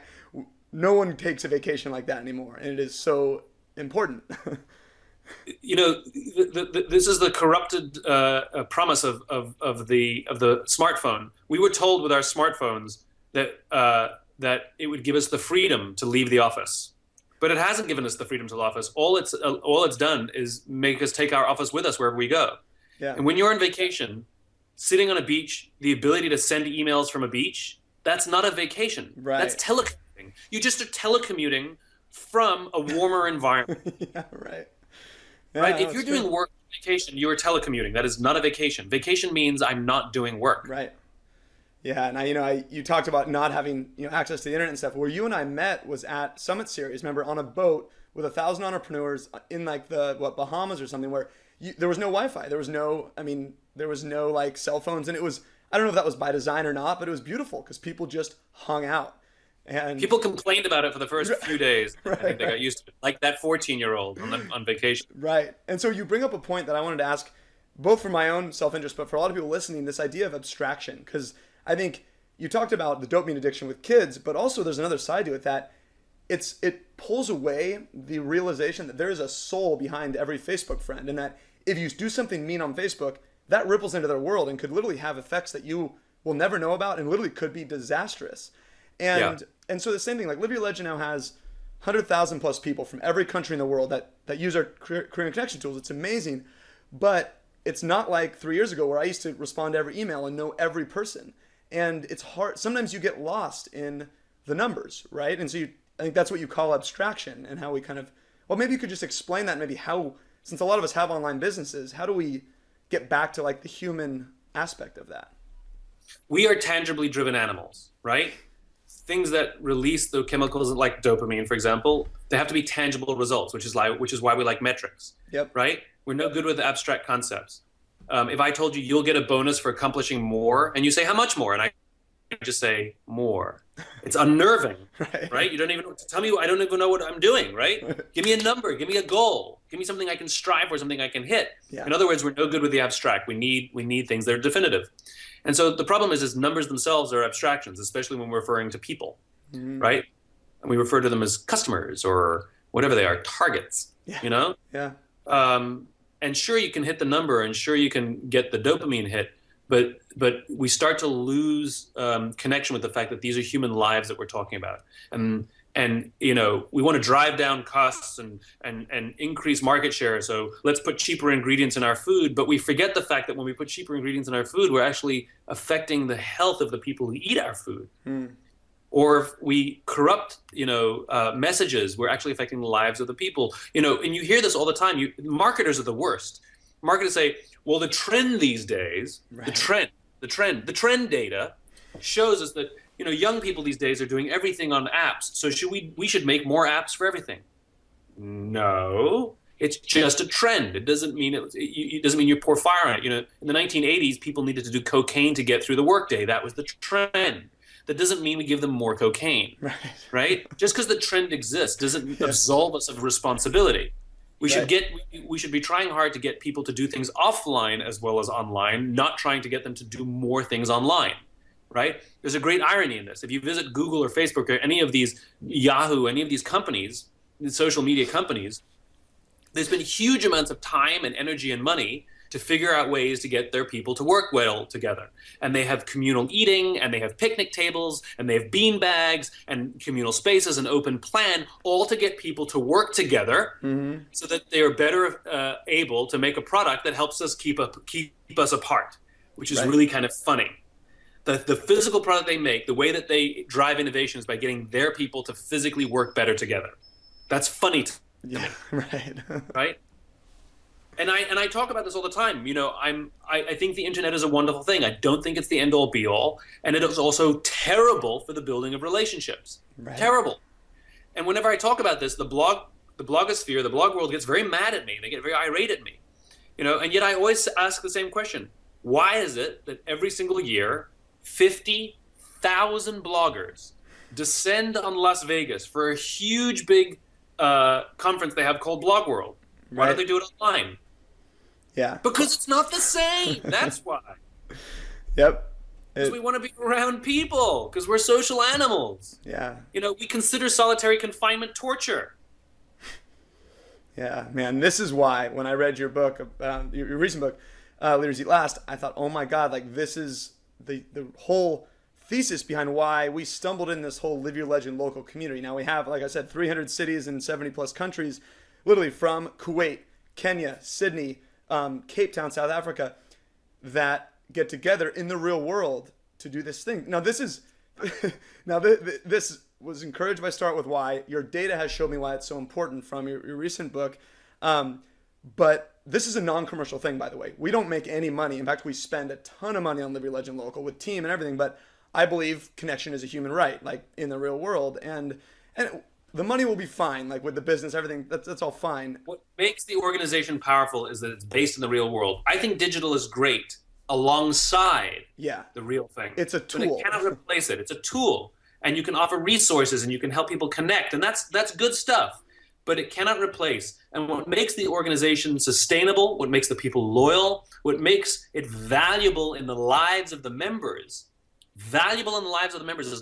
no one takes a vacation like that anymore, and it is so important. This is the corrupted promise of the smartphone. We were told with our smartphones that it would give us the freedom to leave the office, but it hasn't given us the freedom to the office. All it's done is make us take our office with us wherever we go. Yeah. And when you're on vacation, sitting on a beach, the ability to send emails from a beach, that's not a vacation. Right. That's telecommuting. You just are telecommuting from a warmer environment. Yeah, right. Yeah, right? If you're doing work on vacation, you are telecommuting. That is not a vacation. Vacation means I'm not doing work. Right. Yeah, and you talked about not having access to the internet and stuff. Where you and I met was at Summit Series. Remember, on a boat with 1,000 entrepreneurs in like the Bahamas or something, where there was no Wi-Fi. There was no like cell phones, and it was, I don't know if that was by design or not, but it was beautiful because people just hung out. And people complained about it for the first few days. Right, I think they got used to it, like that 14-year-old on vacation. Right, and so you bring up a point that I wanted to ask, both for my own self-interest, but for a lot of people listening, this idea of abstraction, because I think you talked about the dopamine addiction with kids, but also there's another side to it that it pulls away the realization that there is a soul behind every Facebook friend, and that if you do something mean on Facebook, that ripples into their world and could literally have effects that you will never know about and literally could be disastrous. And so the same thing, like Live Your Legend now has 100,000 plus people from every country in the world that use our career connection tools. It's amazing, but it's not like 3 years ago where I used to respond to every email and know every person. And it's hard. Sometimes you get lost in the numbers, right? And so I think that's what you call abstraction, and how we kind of, well, maybe you could just explain that, maybe how, since a lot of us have online businesses, how do we get back to like the human aspect of that? We are tangibly driven animals, right? Things that release the chemicals like dopamine, for example, they have to be tangible results, which is why we like metrics. Yep. Right? We're no good with abstract concepts. If I told you you'll get a bonus for accomplishing more, and you say how much more, and I just say more, it's unnerving, right? You don't even tell me. I don't even know what I'm doing, right? Give me a number, give me a goal, give me something I can strive for, something I can hit. Yeah. In other words, we're no good with the abstract. We need things that are definitive. And so the problem is numbers themselves are abstractions, especially when we're referring to people, right? And we refer to them as customers or whatever they are, targets, Yeah. And sure, you can hit the number, and sure, you can get the dopamine hit, but we start to lose connection with the fact that these are human lives that we're talking about. And we want to drive down costs and increase market share. So let's put cheaper ingredients in our food. But we forget the fact that when we put cheaper ingredients in our food, we're actually affecting the health of the people who eat our food. Or if we corrupt, messages, we're actually affecting the lives of the people. And you hear this all the time. Marketers are the worst. Marketers say, well, the trend these days, the trend data shows us that young people these days are doing everything on apps. So we should make more apps for everything. No, it's just a trend. It doesn't mean it doesn't mean you pour fire on it. In the 1980s, people needed to do cocaine to get through the workday. That was the trend. That doesn't mean we give them more cocaine, right? Just because the trend exists doesn't absolve us of responsibility. We should be trying hard to get people to do things offline as well as online, not trying to get them to do more things online. right? There's a great irony in this. If you visit Google or Facebook or any of these, Yahoo, any of these companies, these social media companies, there's been huge amounts of time and energy and money to figure out ways to get their people to work well together. And they have communal eating, and they have picnic tables, and they have bean bags, and communal spaces, and open plan, all to get people to work together so that they are better able to make a product that helps us keep us apart, which is really kind of funny. The physical product they make, the way that they drive innovation is by getting their people to physically work better together. That's funny to me. Right. Right? And I talk about this all the time. You know, I think the internet is a wonderful thing. I don't think it's the end all be all, and it is also terrible for the building of relationships. Right. Terrible. And whenever I talk about this, the blogosphere, the blog world gets very mad at me. They get very irate at me. You know, and yet I always ask the same question: why is it that every single year 50,000 bloggers descend on Las Vegas for a huge big conference they have called Blog World? Why don't they do it online? Yeah. Because it's not the same. That's why. Yep. Because we want to be around people. Because we're social animals. Yeah. You know, we consider solitary confinement torture. Yeah, man. This is why when I read your book, your recent book, Leaders Eat Last, I thought, oh my God, like this is the whole thesis behind why we stumbled in this whole Live Your Legend local community. Now we have, like I said, 300 cities in 70 plus countries, literally from Kuwait, Kenya, Sydney, Cape Town, South Africa, that get together in the real world to do this thing. Now this is, this was encouraged by Start With Why. Your data has showed me why it's so important from your recent book. But this is a non-commercial thing, by the way. We don't make any money. In fact, we spend a ton of money on Live Your Legend Local with team and everything. But I believe connection is a human right, like in the real world. And the money will be fine, like with the business, everything. That's all fine. What makes the organization powerful is that it's based in the real world. I think digital is great alongside the real thing. It's a tool. But it cannot replace it. It's a tool. And you can offer resources and you can help people connect. And that's good stuff. But it cannot replace. And what makes the organization sustainable, what makes the people loyal, what makes it valuable in the lives of the members, is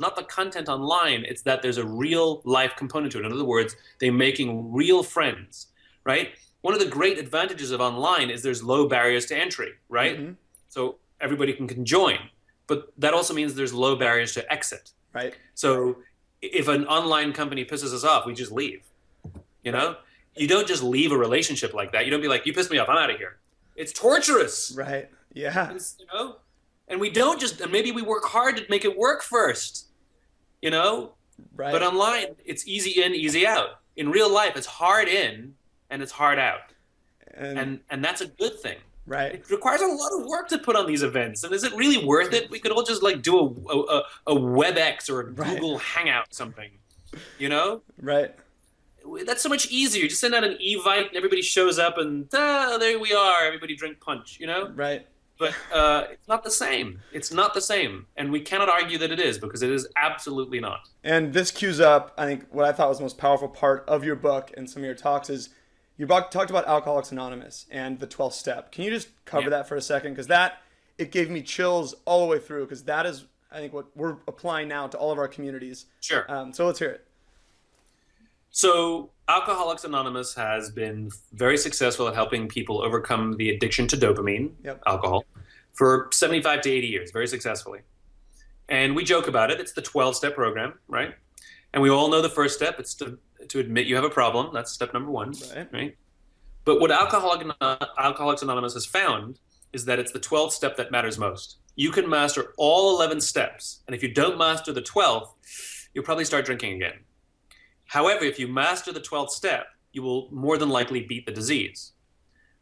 not the content online, it's that there's a real life component to it. In other words, they're making real friends, right? One of the great advantages of online is there's low barriers to entry, right? Mm-hmm. So everybody can join. But that also means there's low barriers to exit. Right. So if an online company pisses us off, we just leave. You know? You don't just leave a relationship like that. You don't be like, you pissed me off, I'm out of here. It's torturous. Right. Yeah. You know? And we don't just, and maybe we work hard to make it work first, you know? Right. But online, it's easy in, easy out. In real life, it's hard in and it's hard out. And that's a good thing. Right. It requires a lot of work to put on these events. And is it really worth it? We could all just like do a WebEx or a Google Hangout something, you know? Right. That's so much easier. Just send out an Evite and everybody shows up and there we are. Everybody drink punch, you know? Right. But it's not the same. It's not the same. And we cannot argue that it is, because it is absolutely not. And this cues up, I think, what I thought was the most powerful part of your book and some of your talks is you talked about Alcoholics Anonymous and the 12th step. Can you just cover that for a second? Because it gave me chills all the way through, because that is, I think, what we're applying now to all of our communities. Sure. So let's hear it. So Alcoholics Anonymous has been very successful at helping people overcome the addiction to dopamine, alcohol, for 75 to 80 years, very successfully. And we joke about it. It's the 12-step program, right? And we all know the first step. It's to admit you have a problem. That's step number one, right? But what Alcoholics Anonymous has found is that it's the 12th step that matters most. You can master all 11 steps. And if you don't master the 12th, you'll probably start drinking again. However, if you master the 12th step, you will more than likely beat the disease.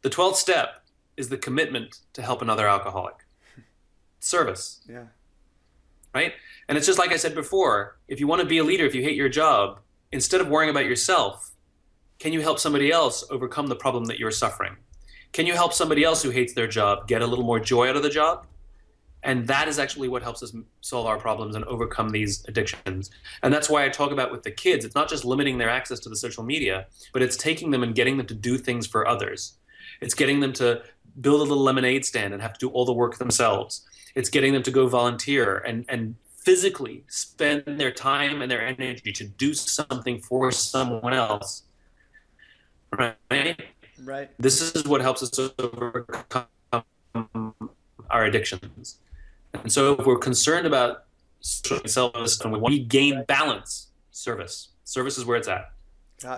The 12th step is the commitment to help another alcoholic. Service. Yeah. Right? And it's just like I said before, if you want to be a leader, if you hate your job, instead of worrying about yourself, can you help somebody else overcome the problem that you're suffering? Can you help somebody else who hates their job get a little more joy out of the job? And that is actually what helps us solve our problems and overcome these addictions. And that's why I talk about with the kids, it's not just limiting their access to the social media, but it's taking them and getting them to do things for others. It's getting them to build a little lemonade stand and have to do all the work themselves. It's getting them to go volunteer and physically spend their time and their energy to do something for someone else. Right? Right. This is what helps us overcome our addictions. And so if we're concerned about selfless and we gain balance, service is where it's at.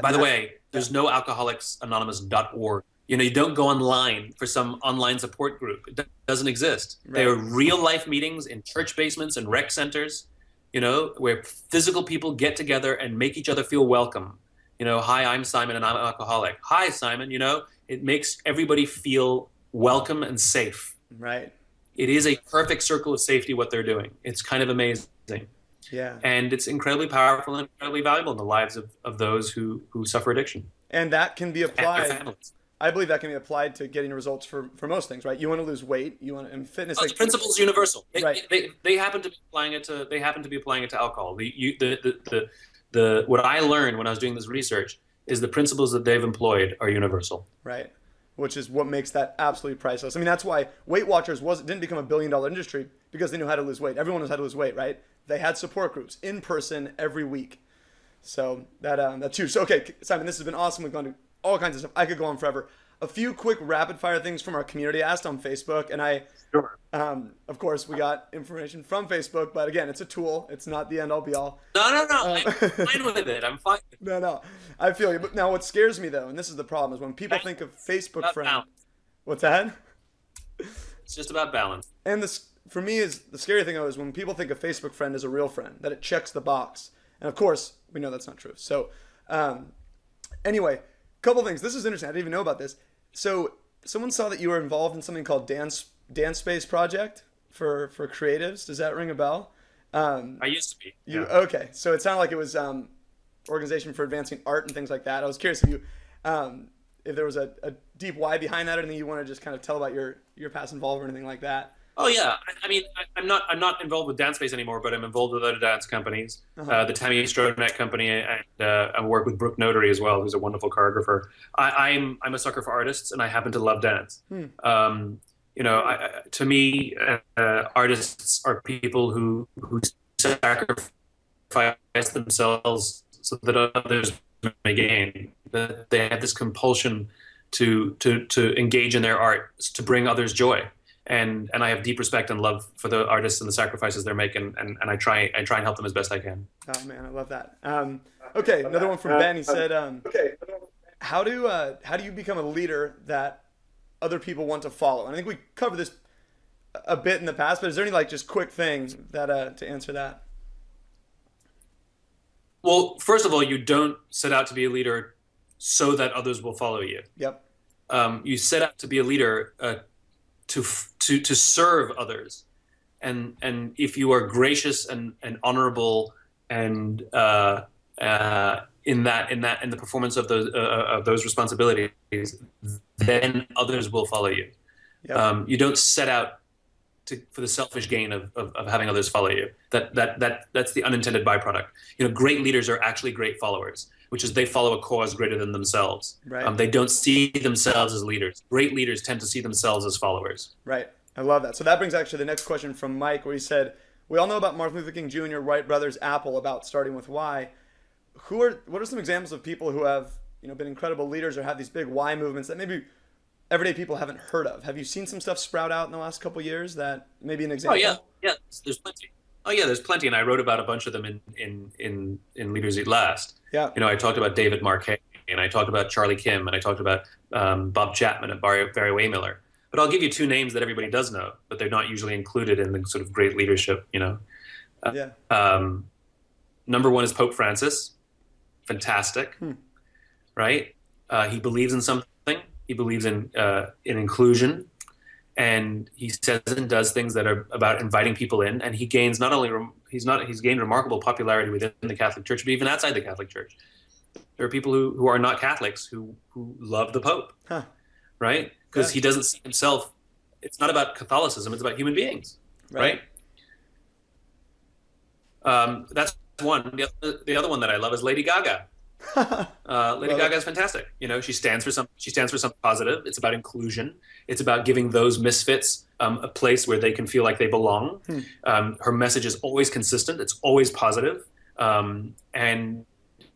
By the way, there's no alcoholicsanonymous.org. You don't go online for some online support group. It doesn't exist. Right. There are real life meetings in church basements and rec centers, where physical people get together and make each other feel welcome. Hi, I'm Simon and I'm an alcoholic. Hi, Simon. It makes everybody feel welcome and safe. Right. It is a perfect circle of safety what they're doing. It's kind of amazing. Yeah. And it's incredibly powerful and incredibly valuable in the lives of those who suffer addiction. And that can be applied. I believe that can be applied to getting results for most things, right? You want to lose weight, and fitness. The principle is universal. Right. They happen to be applying it to alcohol. What I learned when I was doing this research is the principles that they've employed are universal. Right. Which is what makes that absolutely priceless. I mean, that's why Weight Watchers didn't become $1 billion industry because they knew how to lose weight. Everyone knows how to lose weight, right? They had support groups in person every week. So that's huge. So, okay, Simon, this has been awesome. We've gone to all kinds of stuff. I could go on forever. A few quick rapid fire things from our community asked on Facebook. And Sure. Of course, we got information from Facebook, but again, it's a tool. It's not the end all be all. No. I'm fine with it. I'm fine. No. I feel you. But now what scares me though, and this is the problem, is when people think of Facebook friend. Balance. What's that? It's just about balance. And this, for me, is the scary thing though, is when people think a Facebook friend is a real friend, that it checks the box. And of course, we know that's not true. So, anyway, couple things. This is interesting. I didn't even know about this. So, someone saw that you were involved in something called Dance Space Project for creatives. Does that ring a bell? I used to be. Yeah. Okay. So it sounded like it was organization for advancing art and things like that. I was curious if there was a deep why behind that, or anything you want to just kind of tell about your past involvement or anything like that. Oh yeah, I mean, I'm not involved with Dance Space anymore, but I'm involved with other dance companies, the Tammy Stronet company, and I work with Brooke Notary as well, who's a wonderful choreographer. I'm a sucker for artists, and I happen to love dance. To me, artists are people who sacrifice themselves so that others may gain. That they have this compulsion to engage in their art, to bring others joy. And I have deep respect and love for the artists and the sacrifices they're making, and I try and help them as best I can. Oh man, I love that. Okay, another one from Ben. He said, how do you become a leader that other people want to follow? And I think we covered this a bit in the past, but is there any just quick things that to answer that? Well, first of all, you don't set out to be a leader so that others will follow you. Yep. You set out to be a leader to serve others, and if you are gracious and honorable and in the performance of those responsibilities, then others will follow you. Yep. You don't set out for the selfish gain of having others follow you. That's the unintended byproduct. Great leaders are actually great followers, which is they follow a cause greater than themselves. Right. They don't see themselves as leaders. Great leaders tend to see themselves as followers. Right. I love that. So that brings actually the next question from Mike, where he said, we all know about Martin Luther King Jr., Wright brothers, Apple, about starting with why. What are some examples of people who have been incredible leaders or have these big why movements that maybe everyday people haven't heard of? Have you seen some stuff sprout out in the last couple of years that maybe an example? Oh yeah, there's plenty. Oh yeah, there's plenty, and I wrote about a bunch of them in Leaders Eat Last. Yeah. I talked about David Marquet, and I talked about Charlie Kim, and I talked about Bob Chapman and Barry Waymiller. But I'll give you two names that everybody does know, but they're not usually included in the sort of great leadership. Yeah. Number one is Pope Francis. Fantastic, right? He believes in something. He believes in inclusion, and he says and does things that are about inviting people in. And he gains he's gained remarkable popularity within the Catholic Church, but even outside the Catholic Church. There are people who are not Catholics who love the Pope, right? Because he doesn't see himself. It's not about Catholicism; it's about human beings, right? That's one. The other one that I love is Lady Gaga. Lady Gaga is fantastic. You know, she stands for something positive. It's about inclusion. It's about giving those misfits a place where they can feel like they belong. Her message is always consistent. It's always positive. And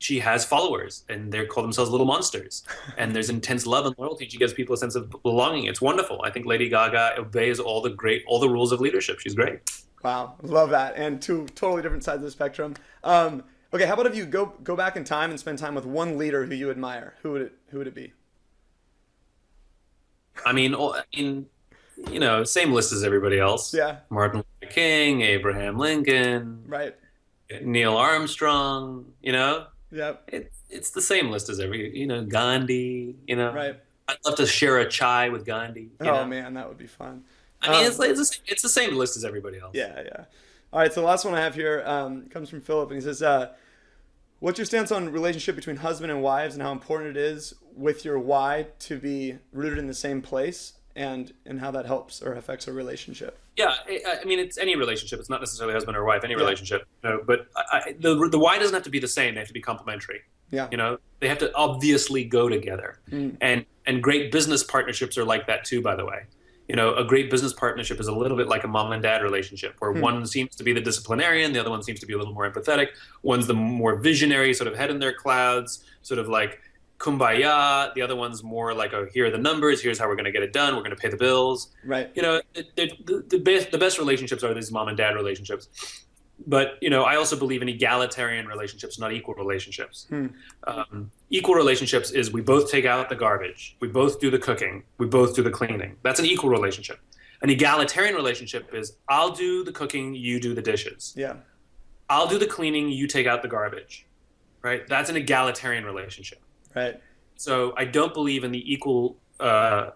she has followers, and they call themselves little monsters. And there's intense love and loyalty. She gives people a sense of belonging. It's wonderful. I think Lady Gaga obeys all the rules of leadership. She's great. Wow, love that. And two totally different sides of the spectrum. Okay, how about if you go back in time and spend time with one leader who you admire? Who would it be? I mean, you know, same list as everybody else. Yeah. Martin Luther King, Abraham Lincoln, Right. Neil Armstrong. You know, Yep. it's the same list as Gandhi. You know, Right. I'd love to share a chai with Gandhi. You Oh know? man, that would be fun. I mean, it's the same list as everybody else. Yeah, yeah. All right, so the last one I have here comes from Philip, and he says, what's your stance on relationship between husband and wives and how important it is with your why to be rooted in the same place and how that helps or affects a relationship? Yeah, I mean, it's any relationship. It's not necessarily husband or wife, any relationship. You know, but the why doesn't have to be the same. They have to be complementary. Yeah. You know, they have to obviously go together. And great business partnerships are like that too, by the way. You know, a great business partnership is a little bit like a mom and dad relationship where one seems to be the disciplinarian, the other one seems to be a little more empathetic. One's the more visionary, sort of head in their clouds, sort of like kumbaya. The other one's more like, oh, here are the numbers. Here's how we're going to get it done. We're going to pay the bills. Right. You know, the best relationships are these mom and dad relationships. But, you know, I also believe in egalitarian relationships, not equal relationships. Equal relationships is we both take out the garbage. We both do the cooking. We both do the cleaning. That's an equal relationship. An egalitarian relationship is I'll do the cooking, you do the dishes. Yeah. I'll do the cleaning, you take out the garbage. Right? That's an egalitarian relationship. Right. So I don't believe in the equal breakdown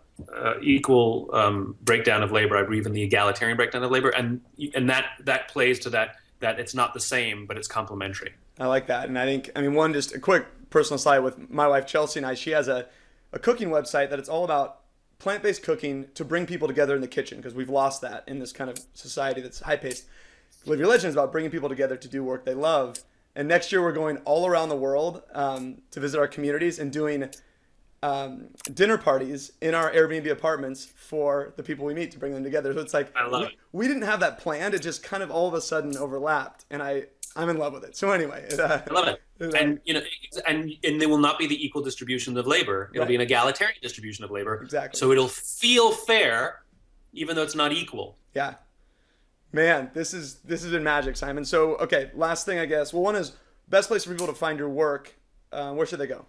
of labor. I believe in the egalitarian breakdown of labor, and that plays to that it's not the same, but it's complementary. I like that. And I mean, one, just a quick personal side with my wife, Chelsea, and I, she has a cooking website that it's all about plant-based cooking to bring people together in the kitchen, because we've lost that in this kind of society that's high-paced. Live Your Legend is about bringing people together to do work they love. And next year we're going all around the world to visit our communities and doing dinner parties in our Airbnb apartments for the people we meet to bring them together. So it's like we didn't have that planned. It just kind of all of a sudden overlapped, and I'm in love with it. So anyway, I love it. And you know, and there will not be the equal distribution of labor. It'll be an egalitarian distribution of labor. Exactly. So it'll feel fair, even though it's not equal. Yeah. Man, this has been magic, Simon. So okay, last thing I guess. Well, one is best place for people to find your work. Where should they go?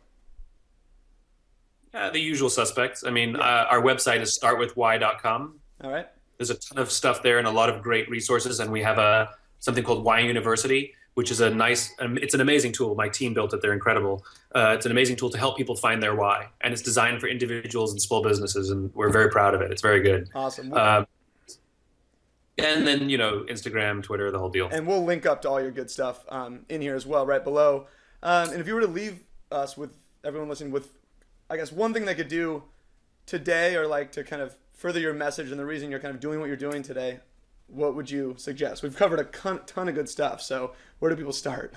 The usual suspects. I mean, our website is startwithwhy.com. All right. There's a ton of stuff there and a lot of great resources. And we have something called Why University, which is it's an amazing tool. My team built it. They're incredible. It's an amazing tool to help people find their why. And it's designed for individuals and small businesses. And we're very proud of it. It's very good. Awesome. And then, you know, Instagram, Twitter, the whole deal. And we'll link up to all your good stuff in here as well, right below. And if you were to leave us with everyone listening with, I guess, one thing they could do today, or like to kind of further your message and the reason you're kind of doing what you're doing today, what would you suggest? We've covered a ton of good stuff. So where do people start?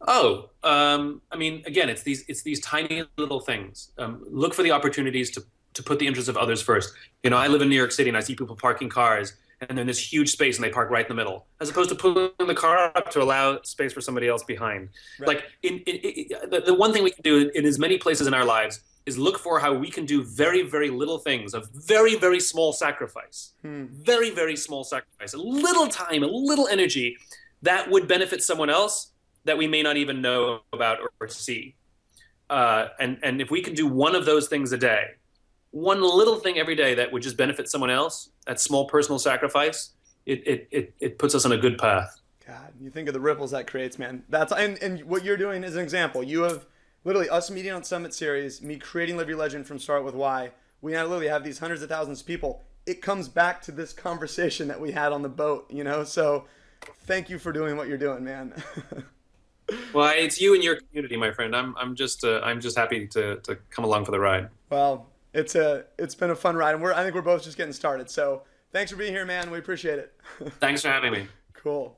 I mean, again, it's these tiny little things. Look for the opportunities to put the interests of others first. You know, I live in New York City and I see people parking cars and then this huge space and they park right in the middle, as opposed to pulling the car up to allow space for somebody else behind. Right. Like the one thing we can do in as many places in our lives is look for how we can do very, very little things of very, very small sacrifice, very, very small sacrifice, a little time, a little energy that would benefit someone else that we may not even know about or see. And if we can do one of those things a day, one little thing every day that would just benefit someone else, that small personal sacrifice, it puts us on a good path. God, you think of the ripples that creates, man. And what you're doing is an example. You have literally us meeting on Summit Series, me creating Live Your Legend from Start With Why. We now literally have these hundreds of thousands of people. It comes back to this conversation that we had on the boat, you know? So thank you for doing what you're doing, man. Well, it's you and your community, my friend. I'm just happy to come along for the ride. Well, it's been a fun ride, and I think we're both just getting started. So thanks for being here, man. We appreciate it. Thanks for having me. Cool.